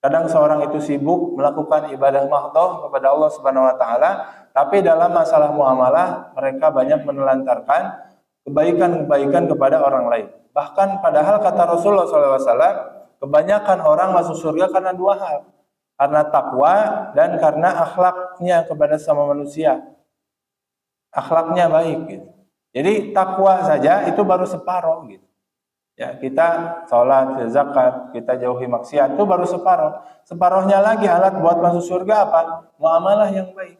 Kadang seorang itu sibuk melakukan ibadah mahdhah kepada Allah Subhanahu wa taala, tapi dalam masalah muamalah mereka banyak menelantarkan kebaikan-kebaikan kepada orang lain. Bahkan padahal kata Rasulullah SAW, kebanyakan orang masuk surga karena dua hal. Karena takwa dan karena akhlaknya kepada sama manusia. Akhlaknya baik gitu. Jadi takwa saja itu baru separuh gitu. Ya, kita sholat, zakat, kita jauhi maksiat, itu baru separuh. Separuhnya lagi alat buat masuk surga apa? Muamalah yang baik.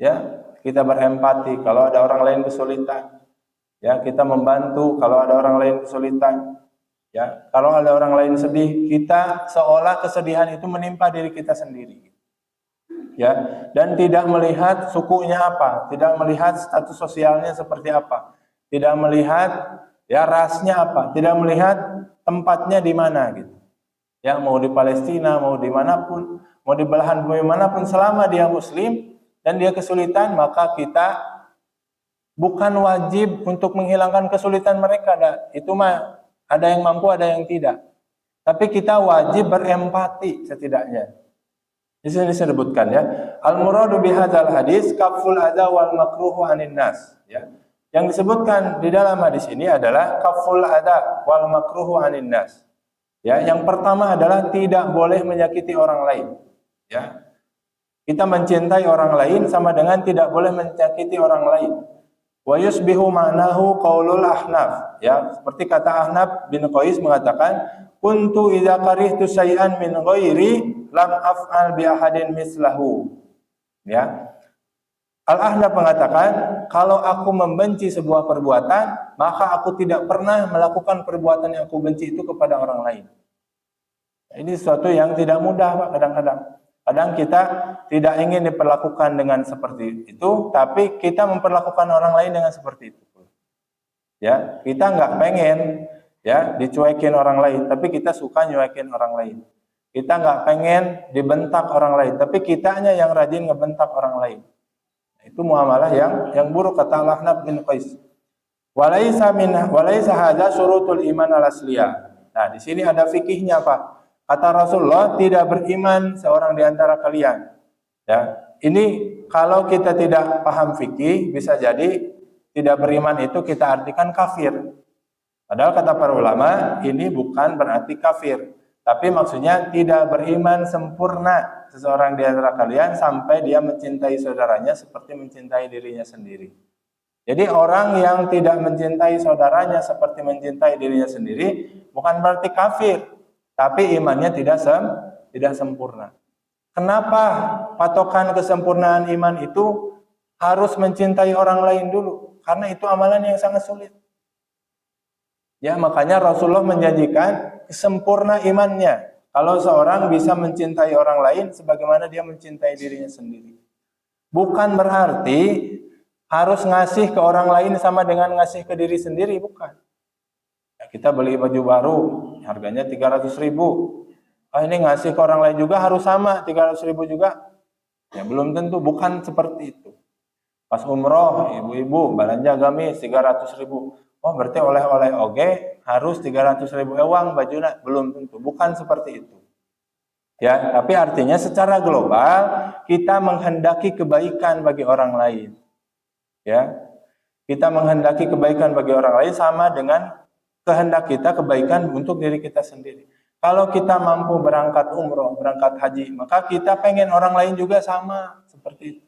Ya, kita berempati kalau ada orang lain kesulitan. Ya, kita membantu kalau ada orang lain kesulitan. Ya, kalau ada orang lain sedih, kita seolah kesedihan itu menimpa diri kita sendiri. Ya, dan tidak melihat sukunya apa, tidak melihat status sosialnya seperti apa, tidak melihat ya rasnya apa, tidak melihat tempatnya di mana gitu. Ya, mau di Palestina, mau dimanapun, mau di belahan bumi manapun, selama dia Muslim dan dia kesulitan, maka kita bukan wajib untuk menghilangkan kesulitan mereka. Itu mah ada yang mampu, ada yang tidak. Tapi kita wajib berempati setidaknya. Di sini disebutkan ya, al-muradu bihadzal hadis kaful adza wal makruhu anin nas, ya. Yang disebutkan di dalam hadis ini adalah kaful adza wal makruhu anin nas. Ya, yang pertama adalah tidak boleh menyakiti orang lain, ya. Kita mencintai orang lain sama dengan tidak boleh menyakiti orang lain. Wa yusbihu ma'nahu qaulul Ahnaf, ya, seperti kata Ahnaf bin Qais mengatakan, kuntu idza karihtu syai'an min ghairi lam af'al bi ahadin mislahu. Ya. Al-Ahnaf mengatakan, kalau aku membenci sebuah perbuatan, maka aku tidak pernah melakukan perbuatan yang aku benci itu kepada orang lain. Ini sesuatu yang tidak mudah, Pak, kadang-kadang. Kadang kita tidak ingin diperlakukan dengan seperti itu, tapi kita memperlakukan orang lain dengan seperti itu. Ya, kita nggak pengen ya dicuekin orang lain, tapi kita suka nyuekin orang lain. Kita nggak pengen dibentak orang lain, tapi kitanya yang rajin ngebentak orang lain. Itu muamalah yang buruk, kata Al-Ahnaf bin Qais. Walaisa hadza syurutul iman al-asliyah. Nah, di sini ada fikihnya, Pak. Kata Rasulullah, tidak beriman seorang di antara kalian. Ya, ini kalau kita tidak paham fikih, bisa jadi tidak beriman itu kita artikan kafir. Padahal kata para ulama, ini bukan berarti kafir, tapi maksudnya tidak beriman sempurna seseorang di antara kalian sampai dia mencintai saudaranya seperti mencintai dirinya sendiri. Jadi orang yang tidak mencintai saudaranya seperti mencintai dirinya sendiri bukan berarti kafir, tapi imannya tidak sempurna. Kenapa patokan kesempurnaan iman itu harus mencintai orang lain dulu? Karena itu amalan yang sangat sulit. Ya, makanya Rasulullah menjanjikan sempurna imannya kalau seorang bisa mencintai orang lain sebagaimana dia mencintai dirinya sendiri. Bukan berarti harus ngasih ke orang lain sama dengan ngasih ke diri sendiri, bukan. Ya, kita beli baju baru, harganya 300.000. Ini ngasih ke orang lain juga harus sama 300.000 juga. Ya, belum tentu, bukan seperti itu. Pas umroh, ibu-ibu belanja gamis 300.000. Oh, berarti oleh-oleh oge harus 300.000 uang bajunya, belum tentu, bukan seperti itu. Ya, tapi artinya secara global kita menghendaki kebaikan bagi orang lain. Ya, kita menghendaki kebaikan bagi orang lain sama dengan kehendak kita kebaikan untuk diri kita sendiri. Kalau kita mampu berangkat umroh, berangkat haji, maka kita pengen orang lain juga sama seperti itu.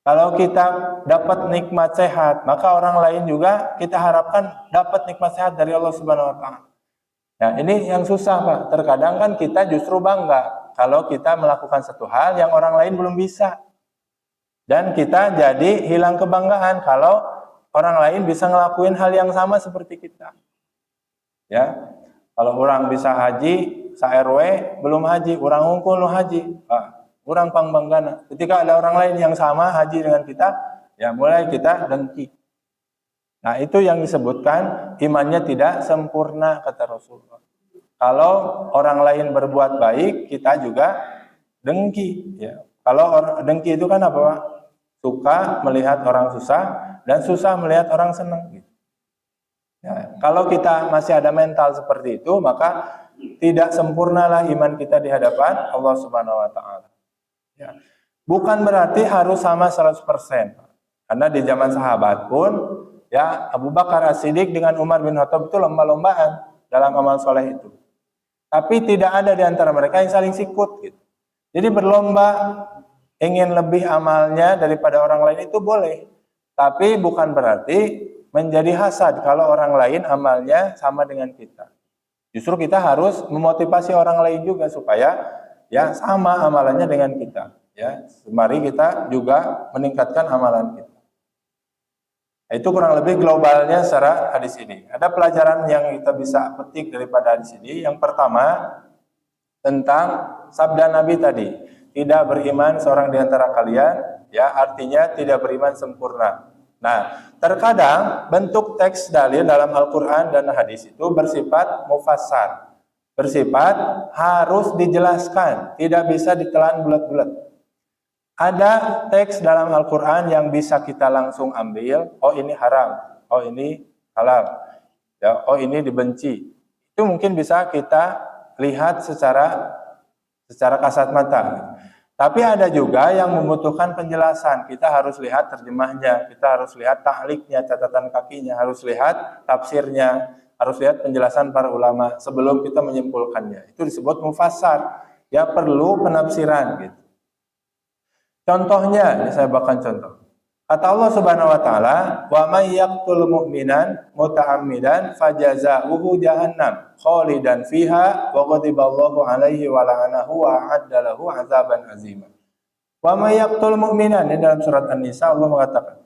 Kalau kita dapat nikmat sehat, maka orang lain juga kita harapkan dapat nikmat sehat dari Allah Subhanahu wa taala. Nah, ini yang susah, Pak. Terkadang kan kita justru bangga kalau kita melakukan satu hal yang orang lain belum bisa. Dan kita jadi hilang kebanggaan kalau orang lain bisa ngelakuin hal yang sama seperti kita. Ya. Kalau orang bisa haji, sa-RW belum haji, orang unggul lo haji. Orang pangbanggana. Ketika ada orang lain yang sama haji dengan kita, ya mulai kita dengki. Nah, itu yang disebutkan imannya tidak sempurna, kata Rasulullah. Kalau orang lain berbuat baik, kita juga dengki. Ya. Kalau dengki itu kan apa, Pak? Suka melihat orang susah dan susah melihat orang senang. Ya, kalau kita masih ada mental seperti itu, maka tidak sempurnalah iman kita di hadapan Allah Subhanahu wa taala. Ya. Bukan berarti harus sama 100%. Karena di zaman sahabat pun, ya, Abu Bakar As-Siddiq dengan Umar bin Khattab itu lomba-lombaan dalam amal soleh itu. Tapi tidak ada di antara mereka yang saling sikut gitu. Jadi berlomba ingin lebih amalnya daripada orang lain itu boleh. Tapi bukan berarti menjadi hasad kalau orang lain amalnya sama dengan kita. Justru kita harus memotivasi orang lain juga supaya ya sama amalannya dengan kita. Ya, mari kita juga meningkatkan amalan kita. Itu kurang lebih globalnya secara hadis ini. Ada pelajaran yang kita bisa petik daripada hadis ini. Yang pertama, tentang sabda Nabi tadi, tidak beriman seorang di antara kalian, ya artinya tidak beriman sempurna. Nah, terkadang bentuk teks dalil dalam Al-Quran dan hadis itu bersifat mufassar, bersifat harus dijelaskan, tidak bisa ditelan bulat-bulat. Ada teks dalam Al-Quran yang bisa kita langsung ambil, oh ini haram, oh ini halal, ya, oh ini dibenci. Itu mungkin bisa kita lihat secara kasat mata. Tapi ada juga yang membutuhkan penjelasan. Kita harus lihat terjemahnya, kita harus lihat ta'liknya, catatan kakinya, harus lihat tafsirnya, harus lihat penjelasan para ulama sebelum kita menyimpulkannya. Itu disebut mufassar. Ya perlu penafsiran gitu. Contohnya, ini saya bawakan contoh. Kata Allah Subhanahu wa taala, "Wa may yaqtul mu'minan muta'ammidan fajazaohu jahannam khalidan fiha wa ghadiballahu 'alaihi wa la'anahu wa a'adda lahu 'adzaban azima." Wa may yaqtul mu'minan, ini dalam surat An-Nisa Allah mengatakan,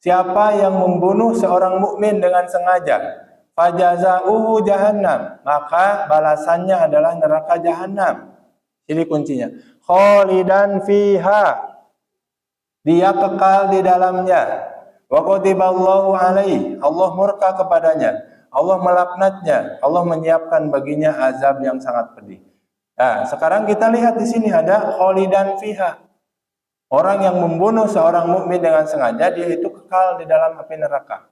siapa yang membunuh seorang mukmin dengan sengaja, fajazaohu jahannam, maka balasannya adalah neraka jahanam. Ini kuncinya. Khalidan fiha, dia kekal di dalamnya. Wa ghadiballahu alaihi, Allah murka kepadanya, Allah melaknatnya, Allah menyiapkan baginya azab yang sangat pedih. Nah, sekarang kita lihat di sini ada khalidan fiha. Orang yang membunuh seorang mukmin dengan sengaja, dia itu kekal di dalam api neraka.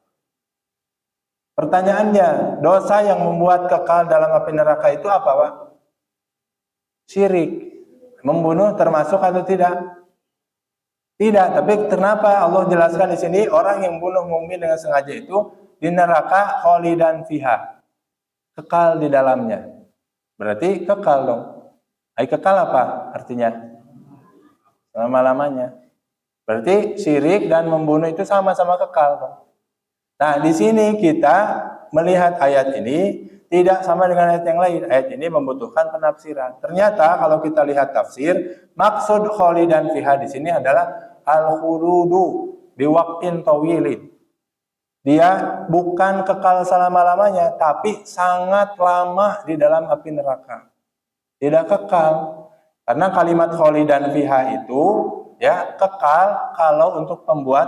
Pertanyaannya, dosa yang membuat kekal dalam api neraka itu apa, Pak? Syirik. Membunuh termasuk atau tidak? Tidak, tapi kenapa Allah jelaskan di sini orang yang bunuh mukmin dengan sengaja itu di neraka khalidan fiha, kekal di dalamnya. Berarti kekal dong. Kekal apa artinya? Selama-lamanya. Berarti syirik dan membunuh itu sama-sama kekal dong. Nah, di sini kita melihat ayat ini tidak sama dengan ayat yang lain. Ayat ini membutuhkan penafsiran. Ternyata kalau kita lihat tafsir, maksud khalidan fiha di sini adalah al-khuludu biwaqtin tawilin. Dia bukan kekal selama-lamanya, tapi sangat lama di dalam api neraka. Tidak kekal. Karena kalimat khalidan fiha itu ya kekal kalau untuk pembuat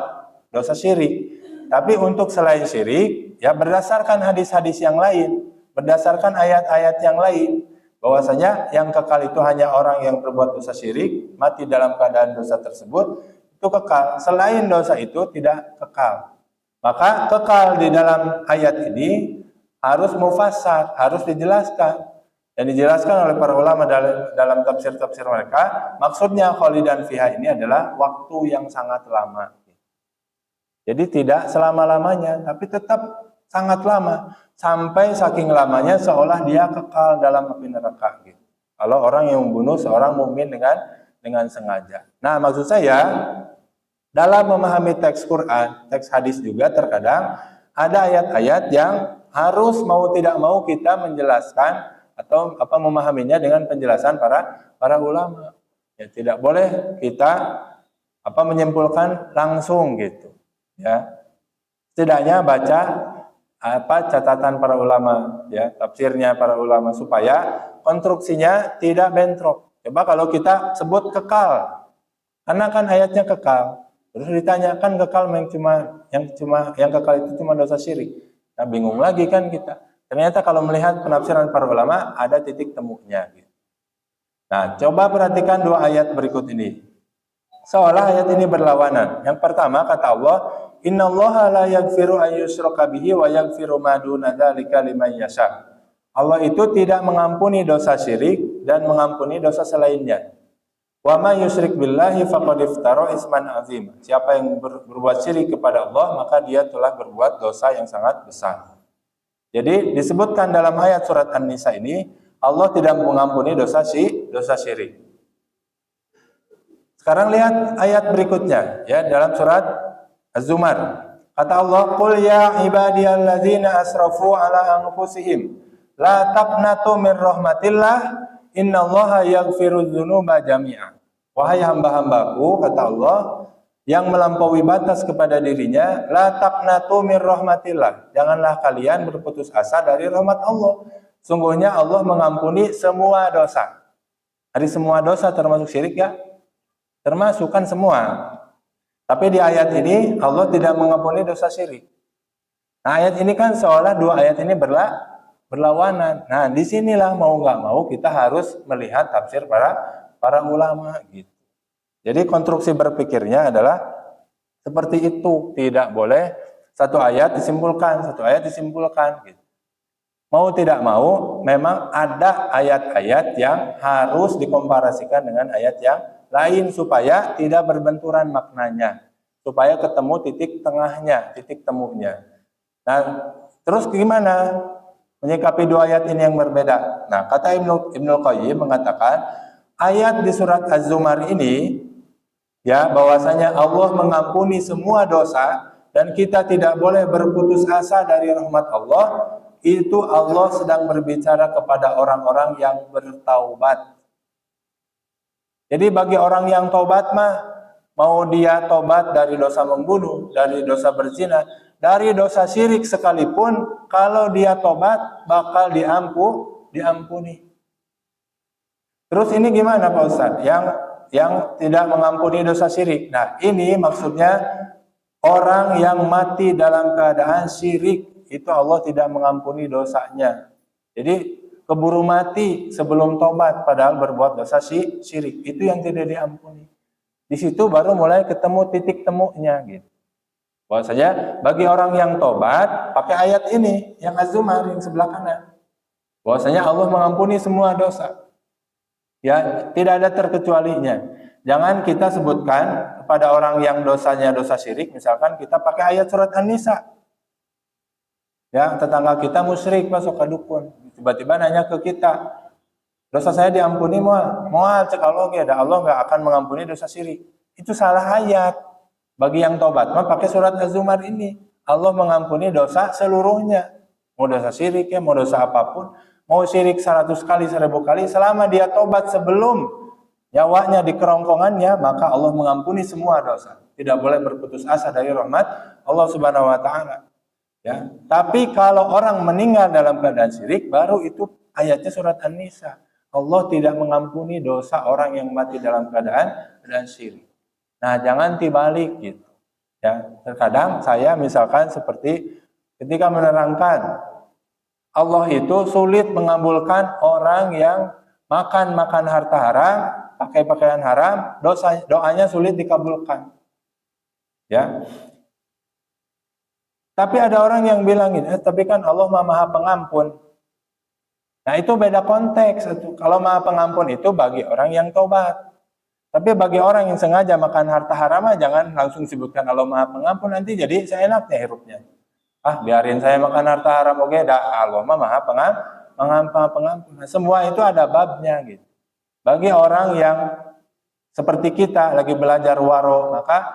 dosa syirik. Tapi untuk selain syirik, ya berdasarkan hadis-hadis yang lain, berdasarkan ayat-ayat yang lain, bahwasanya yang kekal itu hanya orang yang berbuat dosa syirik, mati dalam keadaan dosa tersebut, itu kekal. Selain dosa itu tidak kekal. Maka kekal di dalam ayat ini harus mufassar, harus dijelaskan. Dan dijelaskan oleh para ulama dalam tafsir-tafsir mereka, maksudnya khalidan fiha ini adalah waktu yang sangat lama. Jadi tidak selama-lamanya, tapi tetap sangat lama. Sampai saking lamanya seolah dia kekal dalam api neraka. Gitu. Kalau orang yang membunuh seorang mukmin dengan sengaja. Nah, maksud saya dalam memahami teks Quran, teks hadis juga terkadang ada ayat-ayat yang harus mau tidak mau kita menjelaskan atau memahaminya dengan penjelasan para ulama. Ya, tidak boleh kita menyimpulkan langsung gitu. Ya, setidaknya baca catatan para ulama, ya tafsirnya para ulama supaya konstruksinya tidak bentrok. Coba kalau kita sebut kekal, karena kan ayatnya kekal. Terus ditanyakan kekal yang kekal itu cuma dosa syirik. Nah, bingung lagi kan kita. Ternyata kalau melihat penafsiran para ulama ada titik temunya. Nah, coba perhatikan dua ayat berikut ini. Seolah ayat ini berlawanan. Yang pertama kata Allah, "Innallaha la yaghfiru an yushraka bihi wa yaghfiru ma duna dzalika liman yasha." Allah itu tidak mengampuni dosa syirik dan mengampuni dosa selainnya. Wa may yusyrik billahi faqad iftara isman azim. Siapa yang berbuat syirik kepada Allah, maka dia telah berbuat dosa yang sangat besar. Jadi disebutkan dalam ayat surat An-Nisa ini, Allah tidak mengampuni dosa syirik. Sekarang lihat ayat berikutnya, ya dalam surat Az-Zumar. Kata Allah, "Qul ya ibadiyalladzina asrafu ala anfusihim, la taqnatu min rahmatillah, innallaha yaghfiru dzunuba jami'a. Wahai hamba-hambaku, kata Allah, yang melampaui batas kepada dirinya, la taqnatu min rahmatillah. Janganlah kalian berputus asa dari rahmat Allah. Sungguhnya Allah mengampuni semua dosa. Dari semua dosa termasuk syirik ya? Termasuk kan semua. Tapi di ayat ini Allah tidak mengampuni dosa syirik. Nah, ayat ini kan seolah dua ayat ini berlawanan. Nah, disinilah mau nggak mau kita harus melihat tafsir para ulama gitu. Jadi konstruksi berpikirnya adalah seperti itu. Tidak boleh satu ayat disimpulkan gitu. Mau tidak mau, memang ada ayat-ayat yang harus dikomparasikan dengan ayat yang lain supaya tidak berbenturan maknanya. Supaya ketemu titik tengahnya, titik temunya. Nah, terus gimana menyikapi dua ayat ini yang berbeda? Nah, kata Ibnu Qayyim mengatakan, ayat di surat Az-Zumar ini, ya, bahwasanya Allah mengampuni semua dosa dan kita tidak boleh berputus asa dari rahmat Allah, itu Allah sedang berbicara kepada orang-orang yang bertaubat. Jadi bagi orang yang taubat mah, mau dia taubat dari dosa membunuh, dari dosa berzina, dari dosa syirik sekalipun, kalau dia tobat bakal diampuni. Terus ini gimana Pak Ustadz? Yang tidak mengampuni dosa syirik. Nah, ini maksudnya orang yang mati dalam keadaan syirik, itu Allah tidak mengampuni dosanya. Jadi keburu mati sebelum tobat padahal berbuat dosa syirik. Itu yang tidak diampuni. Di situ baru mulai ketemu titik temunya gitu. Bahwasanya bagi orang yang tobat pakai ayat ini yang Az-Zumar yang sebelah kanan. Bahwasanya Allah mengampuni semua dosa. Ya, tidak ada terkecualinya. Jangan kita sebutkan kepada orang yang dosanya dosa syirik, misalkan kita pakai ayat surat An-Nisa. Ya, tetangga kita musyrik masuk ke dukun. Tiba-tiba nanya ke kita, dosa saya diampuni moal cek Allah ada Allah nggak akan mengampuni dosa syirik. Itu salah ayat. Bagi yang tobat mah pakai surat Az-Zumar ini. Allah mengampuni dosa seluruhnya. Mau dosa syirik ya, mau dosa apapun. Mau syirik 100 kali, 1000 kali. Selama dia tobat sebelum nyawanya di kerongkongannya, maka Allah mengampuni semua dosa. Tidak boleh berputus asa dari rahmat Allah Subhanahu wa Ta'ala. Ya. Tapi kalau orang meninggal dalam keadaan syirik, baru itu ayatnya surat An-Nisa. Allah tidak mengampuni dosa orang yang mati dalam keadaan syirik. Nah, jangan dibalik gitu. Ya, terkadang saya misalkan seperti ketika menerangkan Allah itu sulit mengabulkan orang yang makan harta haram, pakai pakaian haram, doanya sulit dikabulkan. Ya. Tapi ada orang yang bilang gitu, tapi kan Allah Maha Pengampun. Nah, itu beda konteks. Kalau Maha Pengampun itu bagi orang yang tobat. Tapi bagi orang yang sengaja makan harta haram, jangan langsung sebutkan Allah Maha Pengampun, nanti jadi seenaknya hirupnya. Biarin saya makan harta haram, oke, Allah Maha Pengampun. Nah, semua itu ada babnya gitu. Bagi orang yang seperti kita lagi belajar waro, maka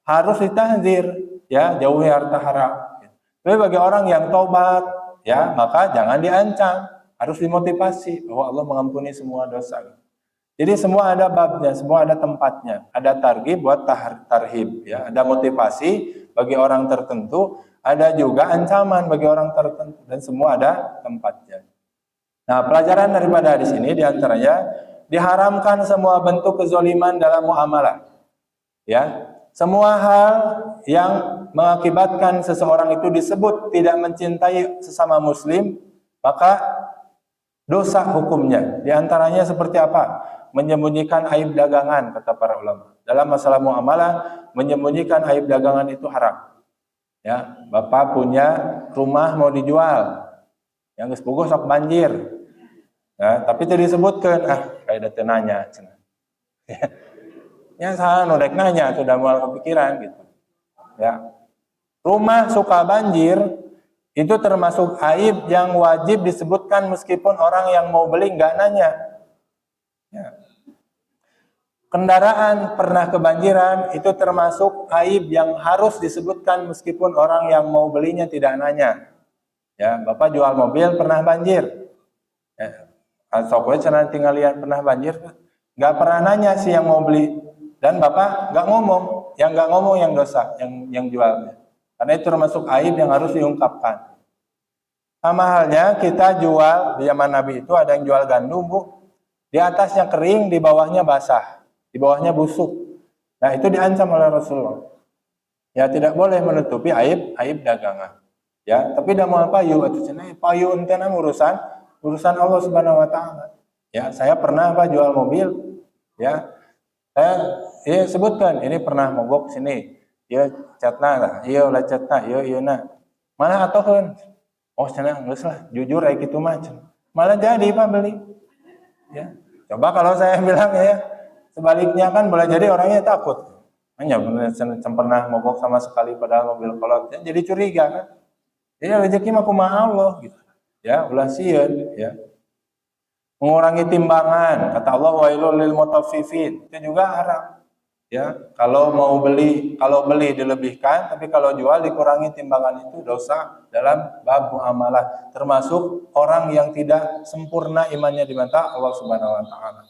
harus ditahdzir, ya, jauhi harta haram. Tapi bagi orang yang tobat, ya, maka jangan diancam, harus dimotivasi bahwa Allah mengampuni semua dosa. Jadi semua ada babnya, semua ada tempatnya. Ada targhib buat tarhib, ya. Ada motivasi bagi orang tertentu, ada juga ancaman bagi orang tertentu, dan semua ada tempatnya. Nah, pelajaran daripada hadis ini diantaranya diharamkan semua bentuk kezoliman dalam muamalah. Ya, semua hal yang mengakibatkan seseorang itu disebut tidak mencintai sesama muslim, maka dosa hukumnya. Di antaranya seperti apa? Menyembunyikan aib dagangan, kata para ulama. Dalam masalah muamalah, menyembunyikan aib dagangan itu haram. Ya, Bapak punya rumah mau dijual, yang geus bogoh sok banjir. Ya, tapi tadi disebutkan, kayak ada nanya. Ya, salah nodek nanya, sudah mulai kepikiran gitu. Ya, rumah suka banjir, itu termasuk aib yang wajib disebutkan meskipun orang yang mau beli nggak nanya. Ya. Kendaraan pernah kebanjiran, itu termasuk aib yang harus disebutkan meskipun orang yang mau belinya tidak nanya. Ya, Bapak jual mobil pernah banjir. Ya, sokwe cenah tinggal lihat pernah banjir. nggak pernah nanya sih yang mau beli, dan bapak nggak ngomong, yang dosa, yang jualnya, karena itu termasuk aib yang harus diungkapkan. Sama halnya kita jual, di zaman Nabi itu ada yang jual gandum, Bu, di atasnya kering, di bawahnya basah, di bawahnya busuk. Nah itu diancam oleh Rasulullah. Ya tidak boleh menutupi aib dagangan. Ya, tapi dah mau payu atau cenah payu ente urusan Allah Subhanahu wa taala. Ya, saya pernah jual mobil, ya. Saya sebutkan ini pernah mogok sini. Ya catna lah, iya ulah catna, iya nah. Mana atoheun? Oh cenah geus lah, jujur aya kitu mah. Malah jadi Pak beli. Ya. Coba kalau saya bilang ya, sebaliknya kan boleh jadi orangnya takut. Hanya pernah mogok sama sekali padahal mobil kolot, ya, jadi curiga kan. Jadi rezeki mah kumaha Allah gitu. Ya, ulah sieun ya. Mengurangi timbangan, kata Allah wailul lil mutaffifin. Itu juga haram. Ya, kalau beli dilebihkan, tapi kalau jual dikurangi timbangan, itu dosa dalam bab muamalah, termasuk orang yang tidak sempurna imannya di mata Allah Subhanahu wa taala.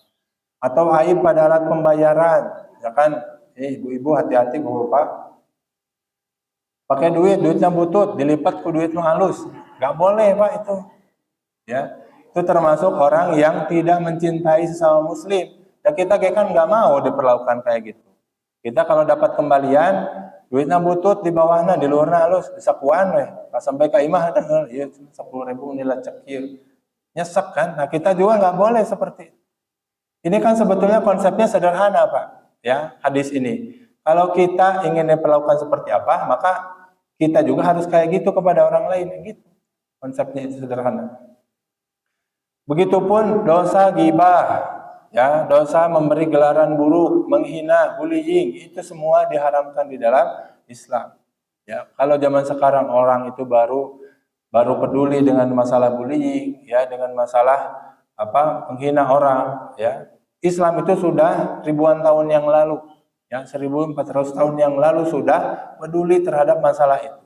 Atau aib pada alat pembayaran, ya kan? Ibu-ibu hati-hati Bapak. Pakai duitnya butut, dilipat ke duit nu halus. Gak boleh Pak itu. Ya, itu termasuk orang yang tidak mencintai sesama muslim. Dan kita kan nggak mau diperlakukan kayak gitu. Kita kalau dapat kembalian, duitnya butut di bawahnya, di luarnya halus, bisa kuan weh. Pas sampai ke imah ada, ya 10.000 nilai cekir. Nyesek kan? Nah kita juga nggak boleh seperti itu. Ini kan sebetulnya konsepnya sederhana Pak. Ya, hadis ini. Kalau kita ingin diperlakukan seperti apa, maka kita juga harus kayak gitu kepada orang lain, gitu. Konsepnya itu sederhana. Begitupun dosa ghibah, ya, dosa memberi gelaran buruk, menghina, bullying, itu semua diharamkan di dalam Islam. Ya, kalau zaman sekarang orang itu baru peduli dengan masalah bullying, ya, dengan masalah menghina orang, ya. Islam itu sudah ribuan tahun yang lalu, ya 1400 tahun yang lalu sudah peduli terhadap masalah itu.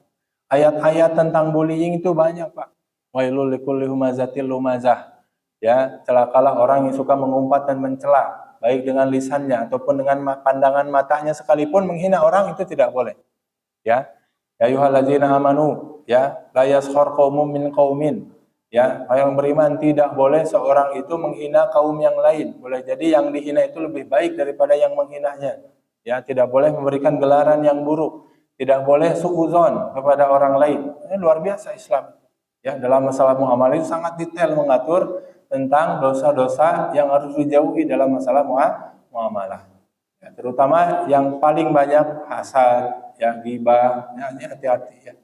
Ayat-ayat tentang bullying itu banyak Pak. Wailul likulli humazatil lumazah. Ya, celakalah orang yang suka mengumpat dan mencela, baik dengan lisannya ataupun dengan pandangan matanya, sekalipun menghina orang itu tidak boleh. Ya. Ya ayyuhallazina amanu, ya, la yaskhar qaumun min qaumin. Ya, orang beriman tidak boleh seorang itu menghina kaum yang lain. Boleh jadi yang dihina itu lebih baik daripada yang menghinanya. Ya, tidak boleh memberikan gelaran yang buruk. Tidak boleh suudzon kepada orang lain. Ini luar biasa Islam. Ya, dalam masalah muamalah itu sangat detail mengatur tentang dosa-dosa yang harus dijauhi dalam masalah muamalah. Ya, terutama yang paling banyak hasad, ya, ghibah, ya, ini hati-hati ya.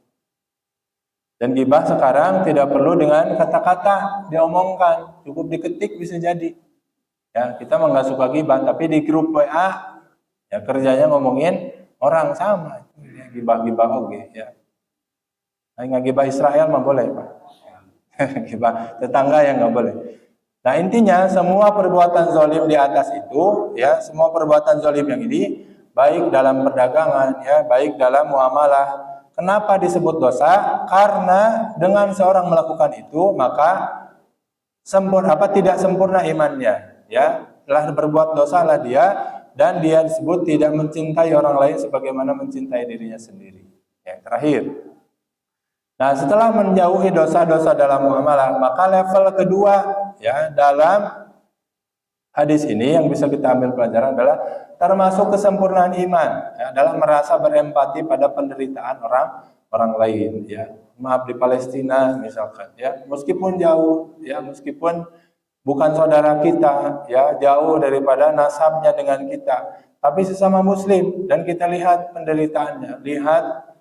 Dan ghibah sekarang tidak perlu dengan kata-kata diomongkan, cukup diketik bisa jadi. Ya, kita mah nggak suka ghibah, tapi di grup WA, ya kerjanya ngomongin orang sama, ghibah-ghibah oke, ya. Nggak ghibah Israel mah boleh Pak. Ghibah tetangga yang nggak boleh. Nah intinya semua perbuatan zalim di atas itu, ya, semua perbuatan zalim yang ini, baik dalam perdagangan, ya, baik dalam muamalah. Kenapa disebut dosa? Karena dengan seorang melakukan itu, maka tidak sempurna imannya, ya. Telah berbuat dosa lah dia, dan dia disebut tidak mencintai orang lain sebagaimana mencintai dirinya sendiri. Yang terakhir. Nah, setelah menjauhi dosa-dosa dalam muamalah, maka level kedua, ya, dalam hadis ini yang bisa kita ambil pelajaran adalah termasuk kesempurnaan iman, ya, dalam merasa berempati pada penderitaan orang lain, ya. Maaf di Palestina misalkan, ya, meskipun jauh, ya, meskipun bukan saudara kita, ya, jauh daripada nasabnya dengan kita, tapi sesama muslim, dan kita lihat penderitaannya, lihat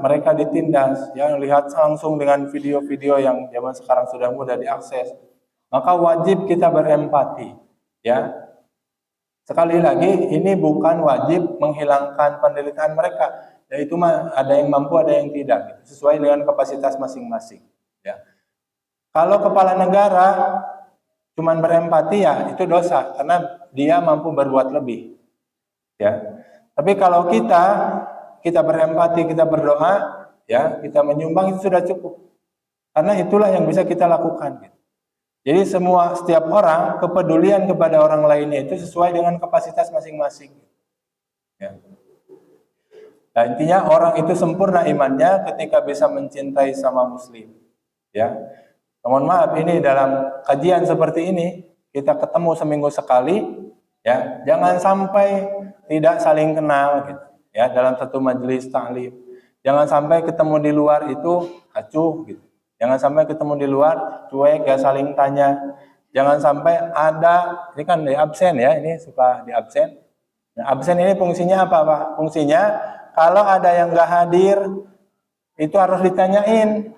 mereka ditindas, ya, lihat langsung dengan video-video yang zaman sekarang sudah mudah diakses, maka wajib kita berempati, ya. Sekali lagi, ini bukan wajib menghilangkan penderitaan mereka, yaitu ada yang mampu, ada yang tidak, gitu, sesuai dengan kapasitas masing-masing. Ya. Kalau kepala negara cuman berempati, ya itu dosa, karena dia mampu berbuat lebih. Ya. Tapi kalau kita berempati, kita berdoa, ya, kita menyumbang, itu sudah cukup. Karena itulah yang bisa kita lakukan. Gitu. Jadi setiap orang kepedulian kepada orang lainnya itu sesuai dengan kapasitas masing-masing. Ya. Nah, intinya orang itu sempurna imannya ketika bisa mencintai sama muslim. Ya. Mohon maaf ini dalam kajian seperti ini kita ketemu seminggu sekali, ya. Jangan sampai tidak saling kenal gitu. Ya, dalam satu majelis ta'lim. Jangan sampai ketemu di luar itu acuh gitu. Jangan sampai ketemu di luar cuek, gak saling tanya. Jangan sampai ada, ini kan di absen ya, ini suka di absen. Nah, absen ini fungsinya apa Pak? Fungsinya kalau ada yang gak hadir, itu harus ditanyain.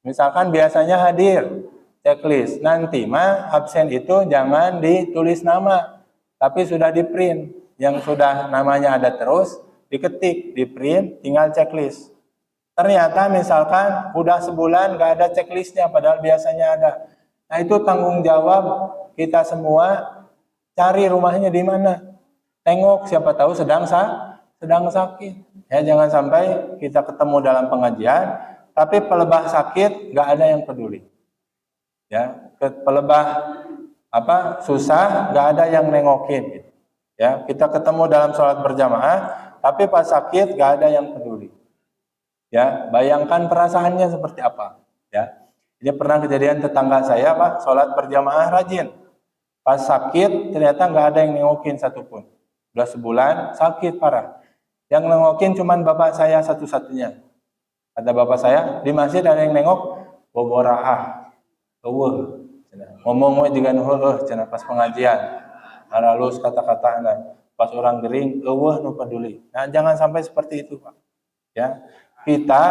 Misalkan biasanya hadir, checklist. Nanti mah absen itu jangan ditulis nama, tapi sudah di print. Yang sudah namanya ada terus, diketik, di print, tinggal checklist. Ternyata misalkan udah sebulan gak ada checklistnya padahal biasanya ada. Nah itu tanggung jawab kita semua cari rumahnya di mana. Tengok siapa tahu sedang sakit. Ya jangan sampai kita ketemu dalam pengajian tapi pelebah sakit gak ada yang peduli. Ya, pelebah susah gak ada yang nengokin gitu. Ya, kita ketemu dalam sholat berjamaah tapi pas sakit gak ada yang peduli. Ya, bayangkan perasaannya seperti apa. Ya, ini pernah kejadian tetangga saya Pak, sholat berjamaah rajin. Pas sakit ternyata nggak ada yang nengokin satupun. Udah sebulan sakit parah. Yang nengokin cuman bapak saya satu-satunya. Kata bapak saya di masjid ada yang nengok, boboraah, ngomong juga cina pas pengajian, halus kata-kata pas orang gering, nu peduli. Nah jangan sampai seperti itu Pak. Ya. Kita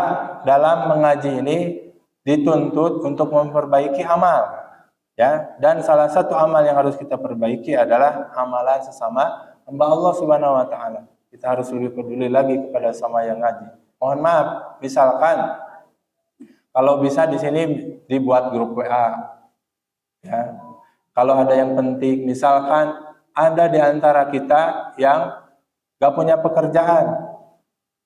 dalam mengaji ini dituntut untuk memperbaiki amal, ya. Dan salah satu amal yang harus kita perbaiki adalah amalan sesama hamba Allah Subhanahu wa taala. Kita harus lebih peduli lagi kepada sama yang ngaji. Mohon maaf, misalkan kalau bisa di sini dibuat grup WA, ya. Kalau ada yang penting, misalkan ada di antara kita yang gak punya pekerjaan,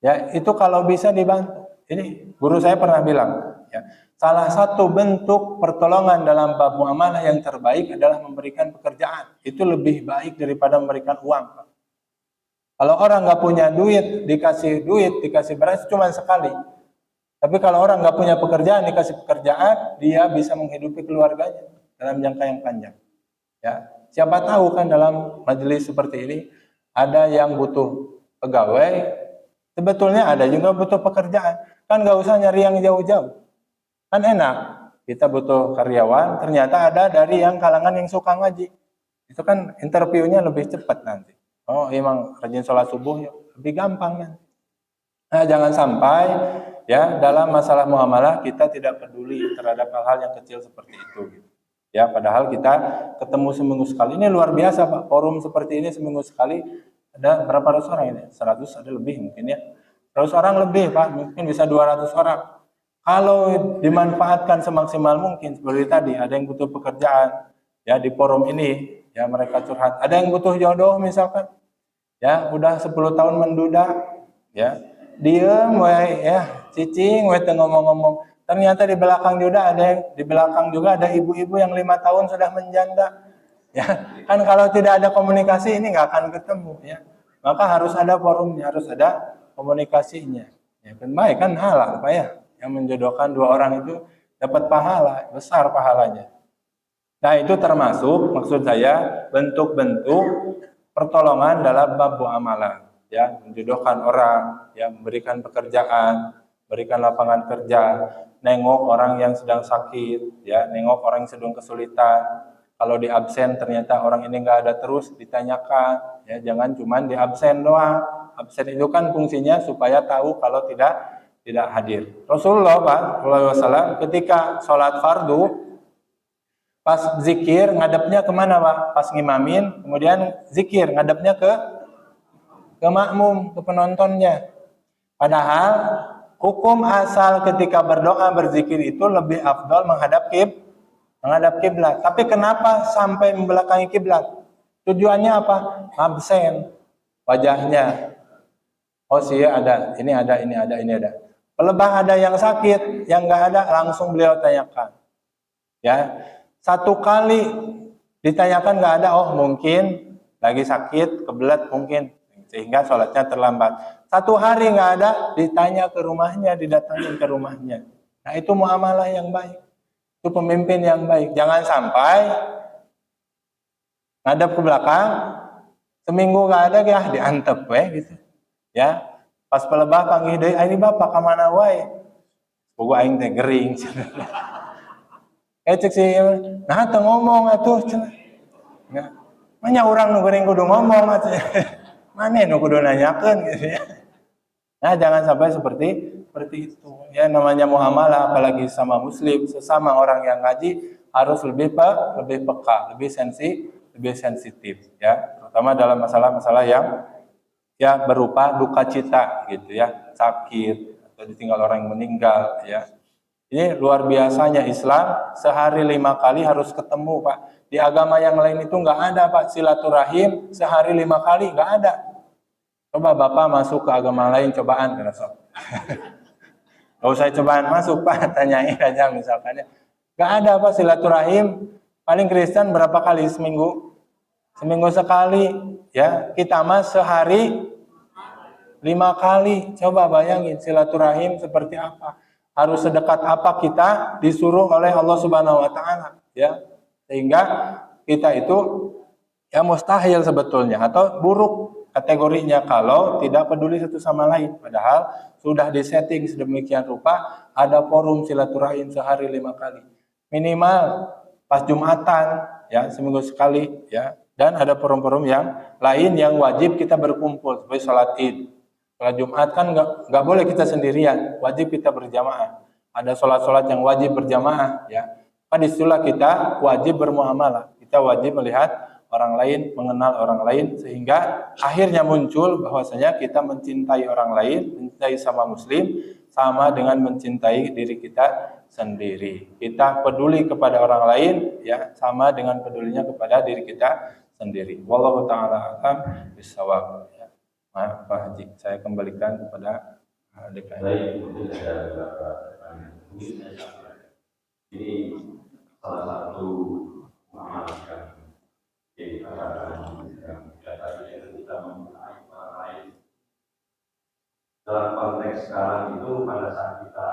ya itu kalau bisa dibantu. Ini guru saya pernah bilang, ya, salah satu bentuk pertolongan dalam bab muamalah yang terbaik adalah memberikan pekerjaan. Itu lebih baik daripada memberikan uang. Kalau orang nggak punya duit, dikasih beras cuma sekali. Tapi kalau orang nggak punya pekerjaan, dikasih pekerjaan, dia bisa menghidupi keluarganya dalam jangka yang panjang. Ya, siapa tahu kan dalam majelis seperti ini ada yang butuh pegawai. Sebetulnya ada juga butuh pekerjaan. Kan nggak usah nyari yang jauh-jauh. Kan enak. Kita butuh karyawan, ternyata ada dari yang kalangan yang suka ngaji. Itu kan interviewnya lebih cepat nanti. Oh emang rajin sholat subuh, ya. Lebih gampang nanti. Nah jangan sampai ya dalam masalah muamalah kita tidak peduli terhadap hal-hal yang kecil seperti itu. Ya padahal kita ketemu seminggu sekali. Ini luar biasa Pak. Forum seperti ini seminggu sekali. Ada berapa ratus orang ini? 100 ada lebih mungkin ya. 100 orang lebih Pak, mungkin bisa 200 orang. Kalau dimanfaatkan semaksimal mungkin seperti tadi, ada yang butuh pekerjaan ya di forum ini, ya mereka curhat. Ada yang butuh jodoh misalkan. Ya, udah 10 tahun menduda, ya. Diem ya, cicing ngomong-ngomong. Ternyata di belakang juga ada ibu-ibu yang 5 tahun sudah menjanda. Ya, kan kalau tidak ada komunikasi ini nggak akan ketemu ya. Maka harus ada forumnya, harus ada komunikasinya. Ya kan baik kan halal Pak ya. Yang menjodohkan 2 orang itu dapat pahala, besar pahalanya. Nah, itu termasuk maksud saya bentuk-bentuk pertolongan dalam bab muamalah, ya, menjodohkan orang, ya, memberikan pekerjaan, berikan lapangan kerja, nengok orang yang sedang sakit, ya, nengok orang yang sedang kesulitan. Kalau di absen ternyata orang ini nggak ada terus ditanyakan, ya jangan cuma di absen doang. Absen itu kan fungsinya supaya tahu kalau tidak hadir. Rasulullah SAW ketika sholat fardu pas zikir ngadepnya kemana Pak? Pas ngimamin, kemudian zikir ngadepnya ke makmum, ke penontonnya. Padahal hukum asal ketika berdoa berzikir itu lebih afdal menghadap kiblat. Tapi kenapa sampai membelakangi kiblat? Tujuannya apa? Absen wajahnya. Oh sih ada, ini ada. Pelebah ada yang sakit, yang nggak ada langsung beliau tanyakan. Ya, Satu kali ditanyakan nggak ada, oh mungkin lagi sakit, kebelet mungkin, sehingga sholatnya terlambat. Satu hari nggak ada, ditanya ke rumahnya, didatangin ke rumahnya. Nah itu muamalah yang baik, itu pemimpin yang baik. Jangan sampai ngadep ke belakang, seminggu nggak ada, ya diantep gitu. Ya, pas pelebah panggil deui, "Ini bapak kemana wae?" Boga aing teh gering. Cek sih, nah teu ngomong atuh cenah. Ya. Manya urang nu geuring kudu ngomong atuh. Mane nu kudu nanyakeun gitu ya. Nah, jangan sampai seperti itu. Ya namanya muamalah apalagi sama muslim, sesama orang yang ngaji harus lebih peka, lebih sensitif ya, terutama dalam masalah-masalah yang ya berupa duka cita gitu ya, sakit atau ditinggal orang yang meninggal ya. Ini luar biasanya Islam, sehari 5 kali harus ketemu Pak. Di agama yang lain itu nggak ada Pak, silaturahim sehari 5 kali nggak ada. Coba Bapak masuk ke agama lain, cobaan kena sok. Gak usah cobaan masuk Pak, tanyain aja misalkan ya. Nggak ada Pak silaturahim, paling Kristen berapa kali seminggu? Seminggu sekali ya, kita mah sehari 5 kali. Coba bayangin silaturahim seperti apa. Harus sedekat apa kita disuruh oleh Allah Subhanahu wa taala ya. Sehingga kita itu ya mustahil sebetulnya atau buruk kategorinya kalau tidak peduli satu sama lain. Padahal sudah disetting sedemikian rupa, ada forum silaturahim sehari 5 kali. Minimal pas Jumatan ya, seminggu sekali ya. Dan ada forum-forum yang lain yang wajib kita berkumpul seperti sholat Id. Sholat Jumat kan nggak boleh kita sendirian, wajib kita berjamaah. Ada sholat-sholat yang wajib berjamaah, ya. Kan disitulah kita wajib bermuamalah. Kita wajib melihat orang lain, mengenal orang lain, sehingga akhirnya muncul bahwasanya kita mencintai orang lain, mencintai sama Muslim, sama dengan mencintai diri kita sendiri. Kita peduli kepada orang lain, ya, sama dengan pedulinya kepada diri kita sendiri. Wallahu ta'ala alam bisawab. Maaf Pak Haji, saya kembalikan kepada DKM. Baik, mungkin ada beberapa pertanyaan. Mungkin saya sampaikan. Ini salah satu mengamalkan yang tadi kita menggunakan orang lain. Dalam konteks sekarang itu pada saat kita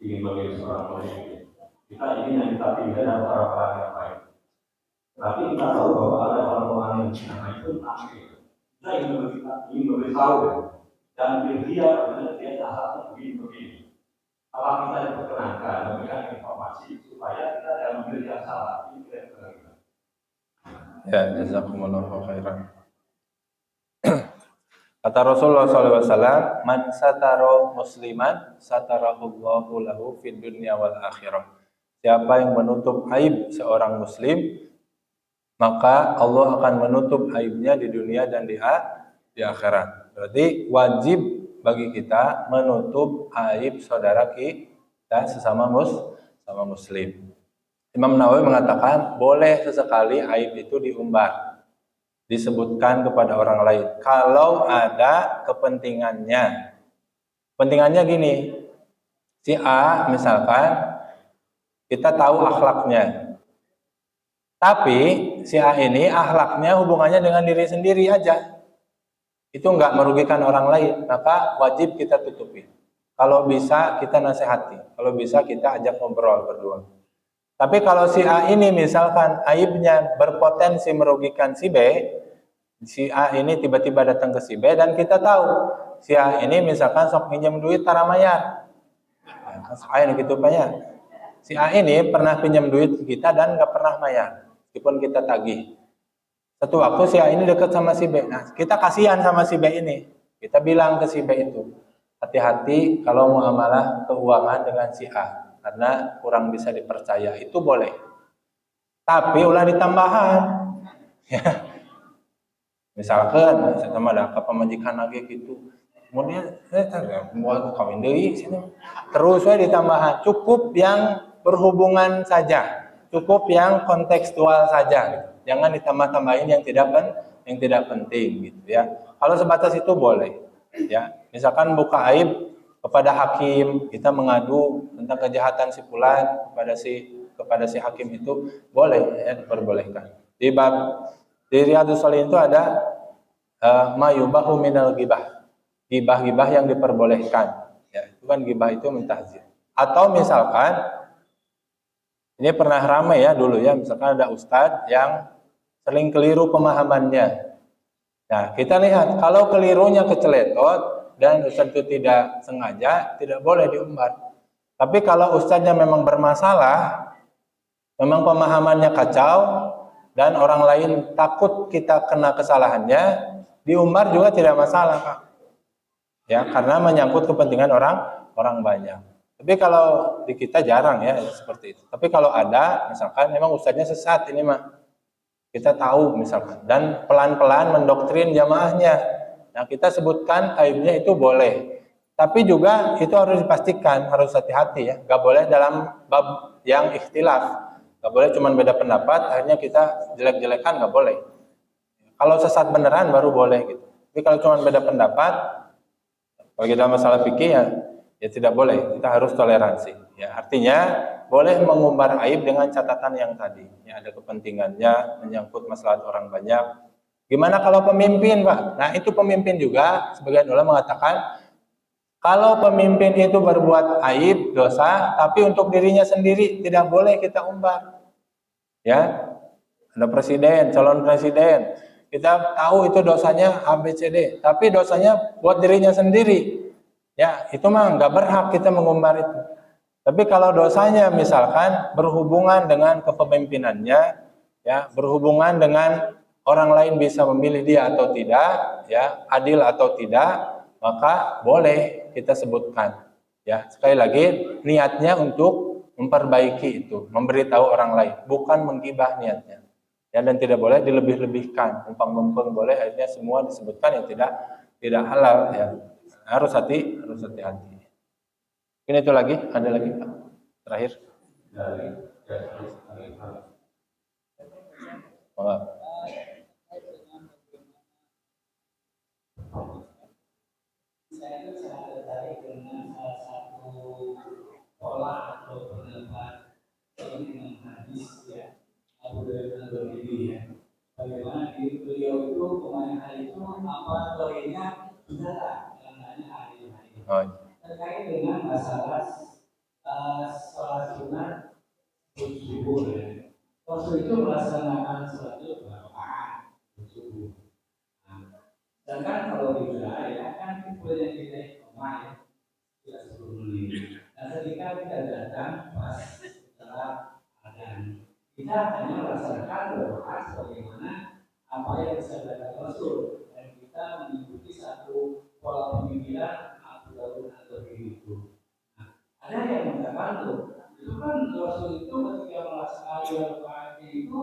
ingin memilih seorang pemimpin, kita ingin yang kita pilih adalah orang-orang yang baik. Tapi kita tahu bahwa ada orang-orang yang baik itu aneh. Kita ingin memberitahu dan dia dasarnya begini. Apa kita diperkenankan memberikan informasi supaya kita jangan memilih yang salah? Ini kita diperkenankan. Ya, jazakumullahu khairan. Kata Rasulullah SAW, man satara musliman satarahullahu lahu fid dunya wal akhirah. Siapa yang menutup aib seorang muslim, maka Allah akan menutup aibnya di dunia dan di akhirat. Berarti wajib bagi kita menutup aib saudara kita sesama muslim. Imam Nawawi mengatakan boleh sesekali aib itu diumbar, disebutkan kepada orang lain kalau ada kepentingannya. Kepentingannya gini, si A misalkan kita tahu akhlaknya, tapi si A ini akhlaknya hubungannya dengan diri sendiri aja, itu nggak merugikan orang lain, maka wajib kita tutupi. Kalau bisa kita nasihati, kalau bisa kita ajak ngobrol berdua. Tapi kalau si A ini misalkan aibnya berpotensi merugikan si B, si A ini tiba-tiba datang ke si B dan kita tahu si A ini misalkan sok pinjam duit tara mayar. Ayo gitu Pak ya. Si A ini pernah pinjam duit ke kita dan nggak pernah mayar, meskipun kita tagih. Satu waktu si A ini dekat sama si B. Nah, kita kasihan sama si B ini. Kita bilang ke si B itu, hati-hati kalau muamalah keuangan dengan si A, karena kurang bisa dipercaya. Itu boleh. Tapi ulah ditambahan. Misalkan saya tambah ada pemajikan lagi gitu. Kemudian saya mau kawin deui sini. Terus we ditambahan. Cukup yang berhubungan saja. Cukup yang kontekstual saja. Jangan ditambah-tambahin yang tidak penting gitu ya. Kalau sebatas itu boleh ya. Misalkan buka aib kepada hakim, kita mengadu tentang kejahatan si fulan kepada si kepada si hakim itu boleh, ya, diperbolehkan. Di Riyadhus Shalihin itu ada ma yubahu minal ghibah. Gibah-gibah yang diperbolehkan. Ya, itu kan gibah itu mentahzir. Atau misalkan ini pernah ramai ya dulu ya, misalkan ada ustadz yang sering keliru pemahamannya. Nah, kita lihat kalau kelirunya keceletot dan ustadz itu tidak sengaja, tidak boleh diumbar. Tapi kalau ustadznya memang bermasalah, memang pemahamannya kacau dan orang lain takut kita kena kesalahannya, diumbar juga tidak masalah, Pak. Ya, karena menyangkut kepentingan orang banyak. Tapi kalau di kita jarang ya seperti itu. Tapi kalau ada, misalkan memang ustadznya sesat ini mah, kita tahu misalkan, dan pelan-pelan mendoktrin jamaahnya. Nah, kita sebutkan aibnya itu boleh. Tapi juga itu harus dipastikan, harus hati-hati ya. Gak boleh dalam bab yang ikhtilaf. Gak boleh cuma beda pendapat, akhirnya kita jelek-jelekan, gak boleh. Kalau sesat beneran baru boleh gitu. Tapi kalau cuma beda pendapat, kalau kita masalah fikih ya tidak boleh. Kita harus toleransi. Ya, artinya boleh mengumbar aib dengan catatan yang tadi. Ya, ada kepentingannya, menyangkut masalah orang banyak. Gimana kalau pemimpin, Pak? Nah, itu pemimpin juga. Sebagian ulama mengatakan kalau pemimpin itu berbuat aib, dosa, tapi untuk dirinya sendiri tidak boleh kita umbar. Ya, ada presiden, calon presiden. Kita tahu itu dosanya ABCD, tapi dosanya buat dirinya sendiri. Ya, itu mah nggak berhak kita mengumbar itu. Tapi kalau dosanya misalkan berhubungan dengan kepemimpinannya, ya, berhubungan dengan orang lain bisa memilih dia atau tidak, ya, adil atau tidak, maka boleh kita sebutkan. Ya, sekali lagi niatnya untuk memperbaiki itu, memberitahu orang lain, bukan menggibah niatnya. Ya, dan tidak boleh dilebih-lebihkan, umpang-umpang boleh, akhirnya semua disebutkan yang tidak halal ya. Harus hati-hati. Ini itu lagi, ada lagi Pak. Terakhir. Maaf. Saya itu sangat tertarik dengan salah satu pola atau pendapat dengan hadis ya Abu Hurairah ini ya. Bagaimana diri beliau itu kemarin hari itu apa doanya saudara yang hanya hari. Terkait dengan masalah sholat sunat subuh ya. Waktu itu melaksanakan sholat itu berapa subuh. Sedangkan kalau di wilayah kan kita kita rumah ya tidak 10 menit. Nah, ketika kita datang pas setelah adzan, kita hanya melaksanakan doa sebagaimana apa yang disabdakan Rasul dan kita mengikuti satu pola pemikiran Abu Dawud atau begitu. Nah, ada yang mengatakan itu kan Rasul itu ketika melaksanakan doa itu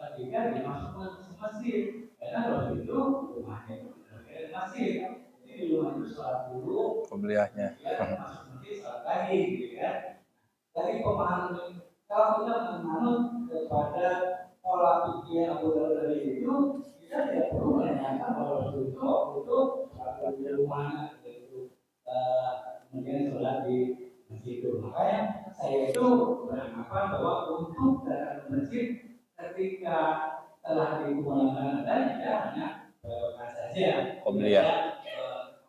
ketika dimasukkan ke masjid karena Rasul itu rumahnya itu masjid. Jadi rumah itu sholat dulu, pembeliannya. Ya, masuk masjid sholat lagi, gitu kan? Dari pemahaman kalau kita menganut kepada pola pikir Abu Dawud dari itu, kita tidak perlu menanyakan bahwa itu waktu itu sholat di rumahnya, itu kemudian sholat di masjid itu. Makanya saya itu beranggapan bahwa untuk datang ke masjid ketika telah dikumandangkan dan tidak hanya saja Qobliyah.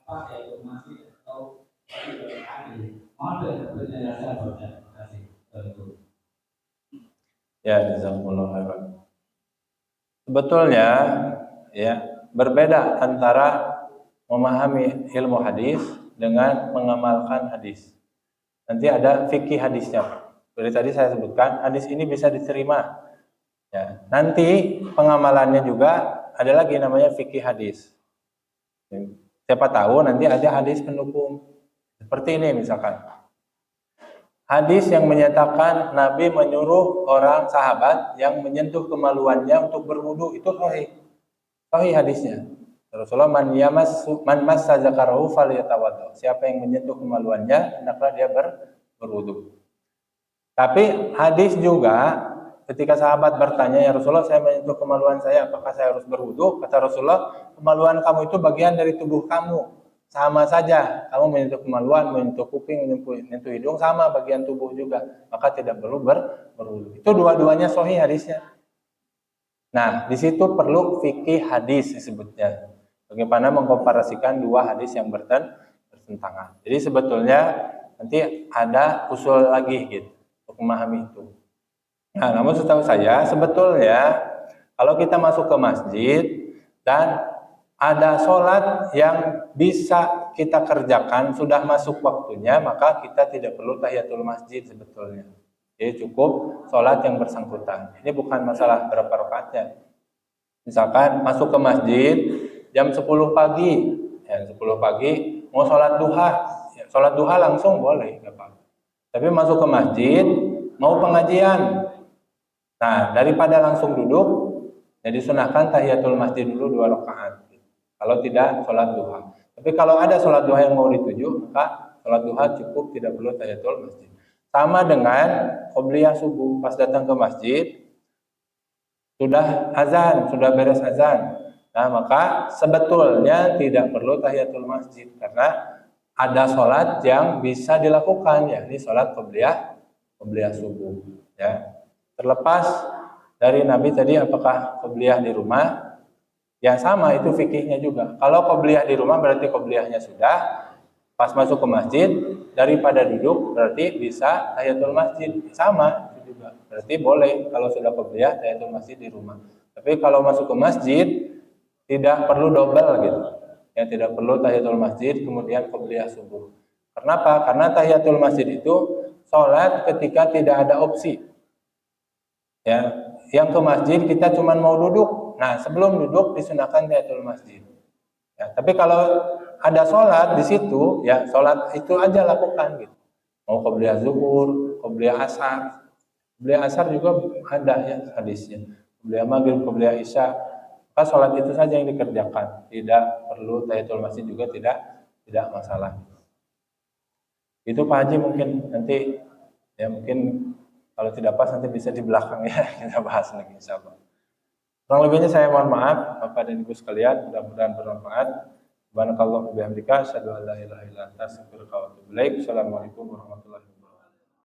apa kayak masjid atau ada penjelasan pada kasih tentu. Ya, jazakumullah khairan. Sebetulnya ya berbeda antara memahami ilmu hadis dengan mengamalkan hadis. Nanti ada fikih hadisnya. Seperti tadi saya sebutkan, hadis ini bisa diterima. Ya, nanti pengamalannya juga ada lagi namanya fikih hadis. Siapa tahu nanti ada hadis pendukung. Seperti ini misalkan. Hadis yang menyatakan Nabi menyuruh orang sahabat yang menyentuh kemaluannya untuk berwudu itu sahih. Sahih hadisnya. Rasulullah man massa zakarahu falyatawadda. Siapa yang menyentuh kemaluannya hendaklah dia berwudu. Tapi hadis juga ketika sahabat bertanya, ya Rasulullah, saya menyentuh kemaluan saya, apakah saya harus berwudu? Kata Rasulullah, kemaluan kamu itu bagian dari tubuh kamu. sama saja. Kamu menyentuh kemaluan, menyentuh kuping, menyentuh hidung, sama bagian tubuh juga. Maka tidak perlu berwudu. Itu dua-duanya sahih hadisnya. Nah, di situ perlu fikih hadis disebutnya. Bagaimana mengkomparasikan dua hadis yang bertentangan. Jadi sebetulnya nanti ada usul lagi gitu untuk memahami itu. Nah, namun setahu saya sebetulnya kalau kita masuk ke masjid dan ada sholat yang bisa kita kerjakan sudah masuk waktunya, maka kita tidak perlu tahiyatul masjid sebetulnya. Jadi cukup sholat yang bersangkutan. Ini bukan masalah berapa rakaatnya. Misalkan masuk ke masjid jam 10 pagi, ya 10 pagi mau sholat duha, ya, sholat duha langsung boleh, nggak apa-apa. Tapi masuk ke masjid mau pengajian. Nah, daripada langsung duduk, jadi sunahkan tahiyatul masjid dulu 2 rakaat. Kalau tidak sholat duha. Tapi kalau ada sholat duha yang mau dituju, maka sholat duha cukup, tidak perlu tahiyatul masjid. Sama dengan qobliyah subuh, pas datang ke masjid, sudah azan, sudah beres azan. Nah, maka sebetulnya tidak perlu tahiyatul masjid karena ada sholat yang bisa dilakukan, yakni sholat qobliyah subuh. Ya. Terlepas dari Nabi tadi apakah qobliyah di rumah, ya sama itu fikihnya juga. Kalau qobliyah di rumah berarti qobliyahnya sudah, pas masuk ke masjid daripada duduk berarti bisa tahiyatul masjid, sama itu juga. Berarti boleh kalau sudah qobliyah tahiyatul masjid di rumah. Tapi kalau masuk ke masjid tidak perlu double gitu. Ya tidak perlu tahiyatul masjid kemudian qobliyah subuh. Kenapa? Karena tahiyatul masjid itu sholat ketika tidak ada opsi. Ya, yang ke masjid kita cuma mau duduk. Nah, sebelum duduk disunahkan tahiyatul masjid. Ya, tapi kalau ada sholat di situ, ya sholat itu aja lakukan gitu. Mau qobliyah zuhur, qobliyah asar. Qobliyah asar juga ada ya hadisnya. Qobliyah maghrib, qobliyah isya. Maka sholat itu saja yang dikerjakan. Tidak perlu tahiyatul masjid juga tidak masalah. Itu Pak Haji mungkin nanti ya mungkin kalau tidak pas nanti bisa di belakang ya kita bahas lagi insyaallah. Kurang lebihnya saya mohon maaf Bapak dan Ibu sekalian, mudah-mudahan bermanfaat. Subhanakallahumma wa bihamdika asyhadu an la ilaha illa anta astaghfiruka wa atubu ilaik. Assalamualaikum warahmatullahi wabarakatuh.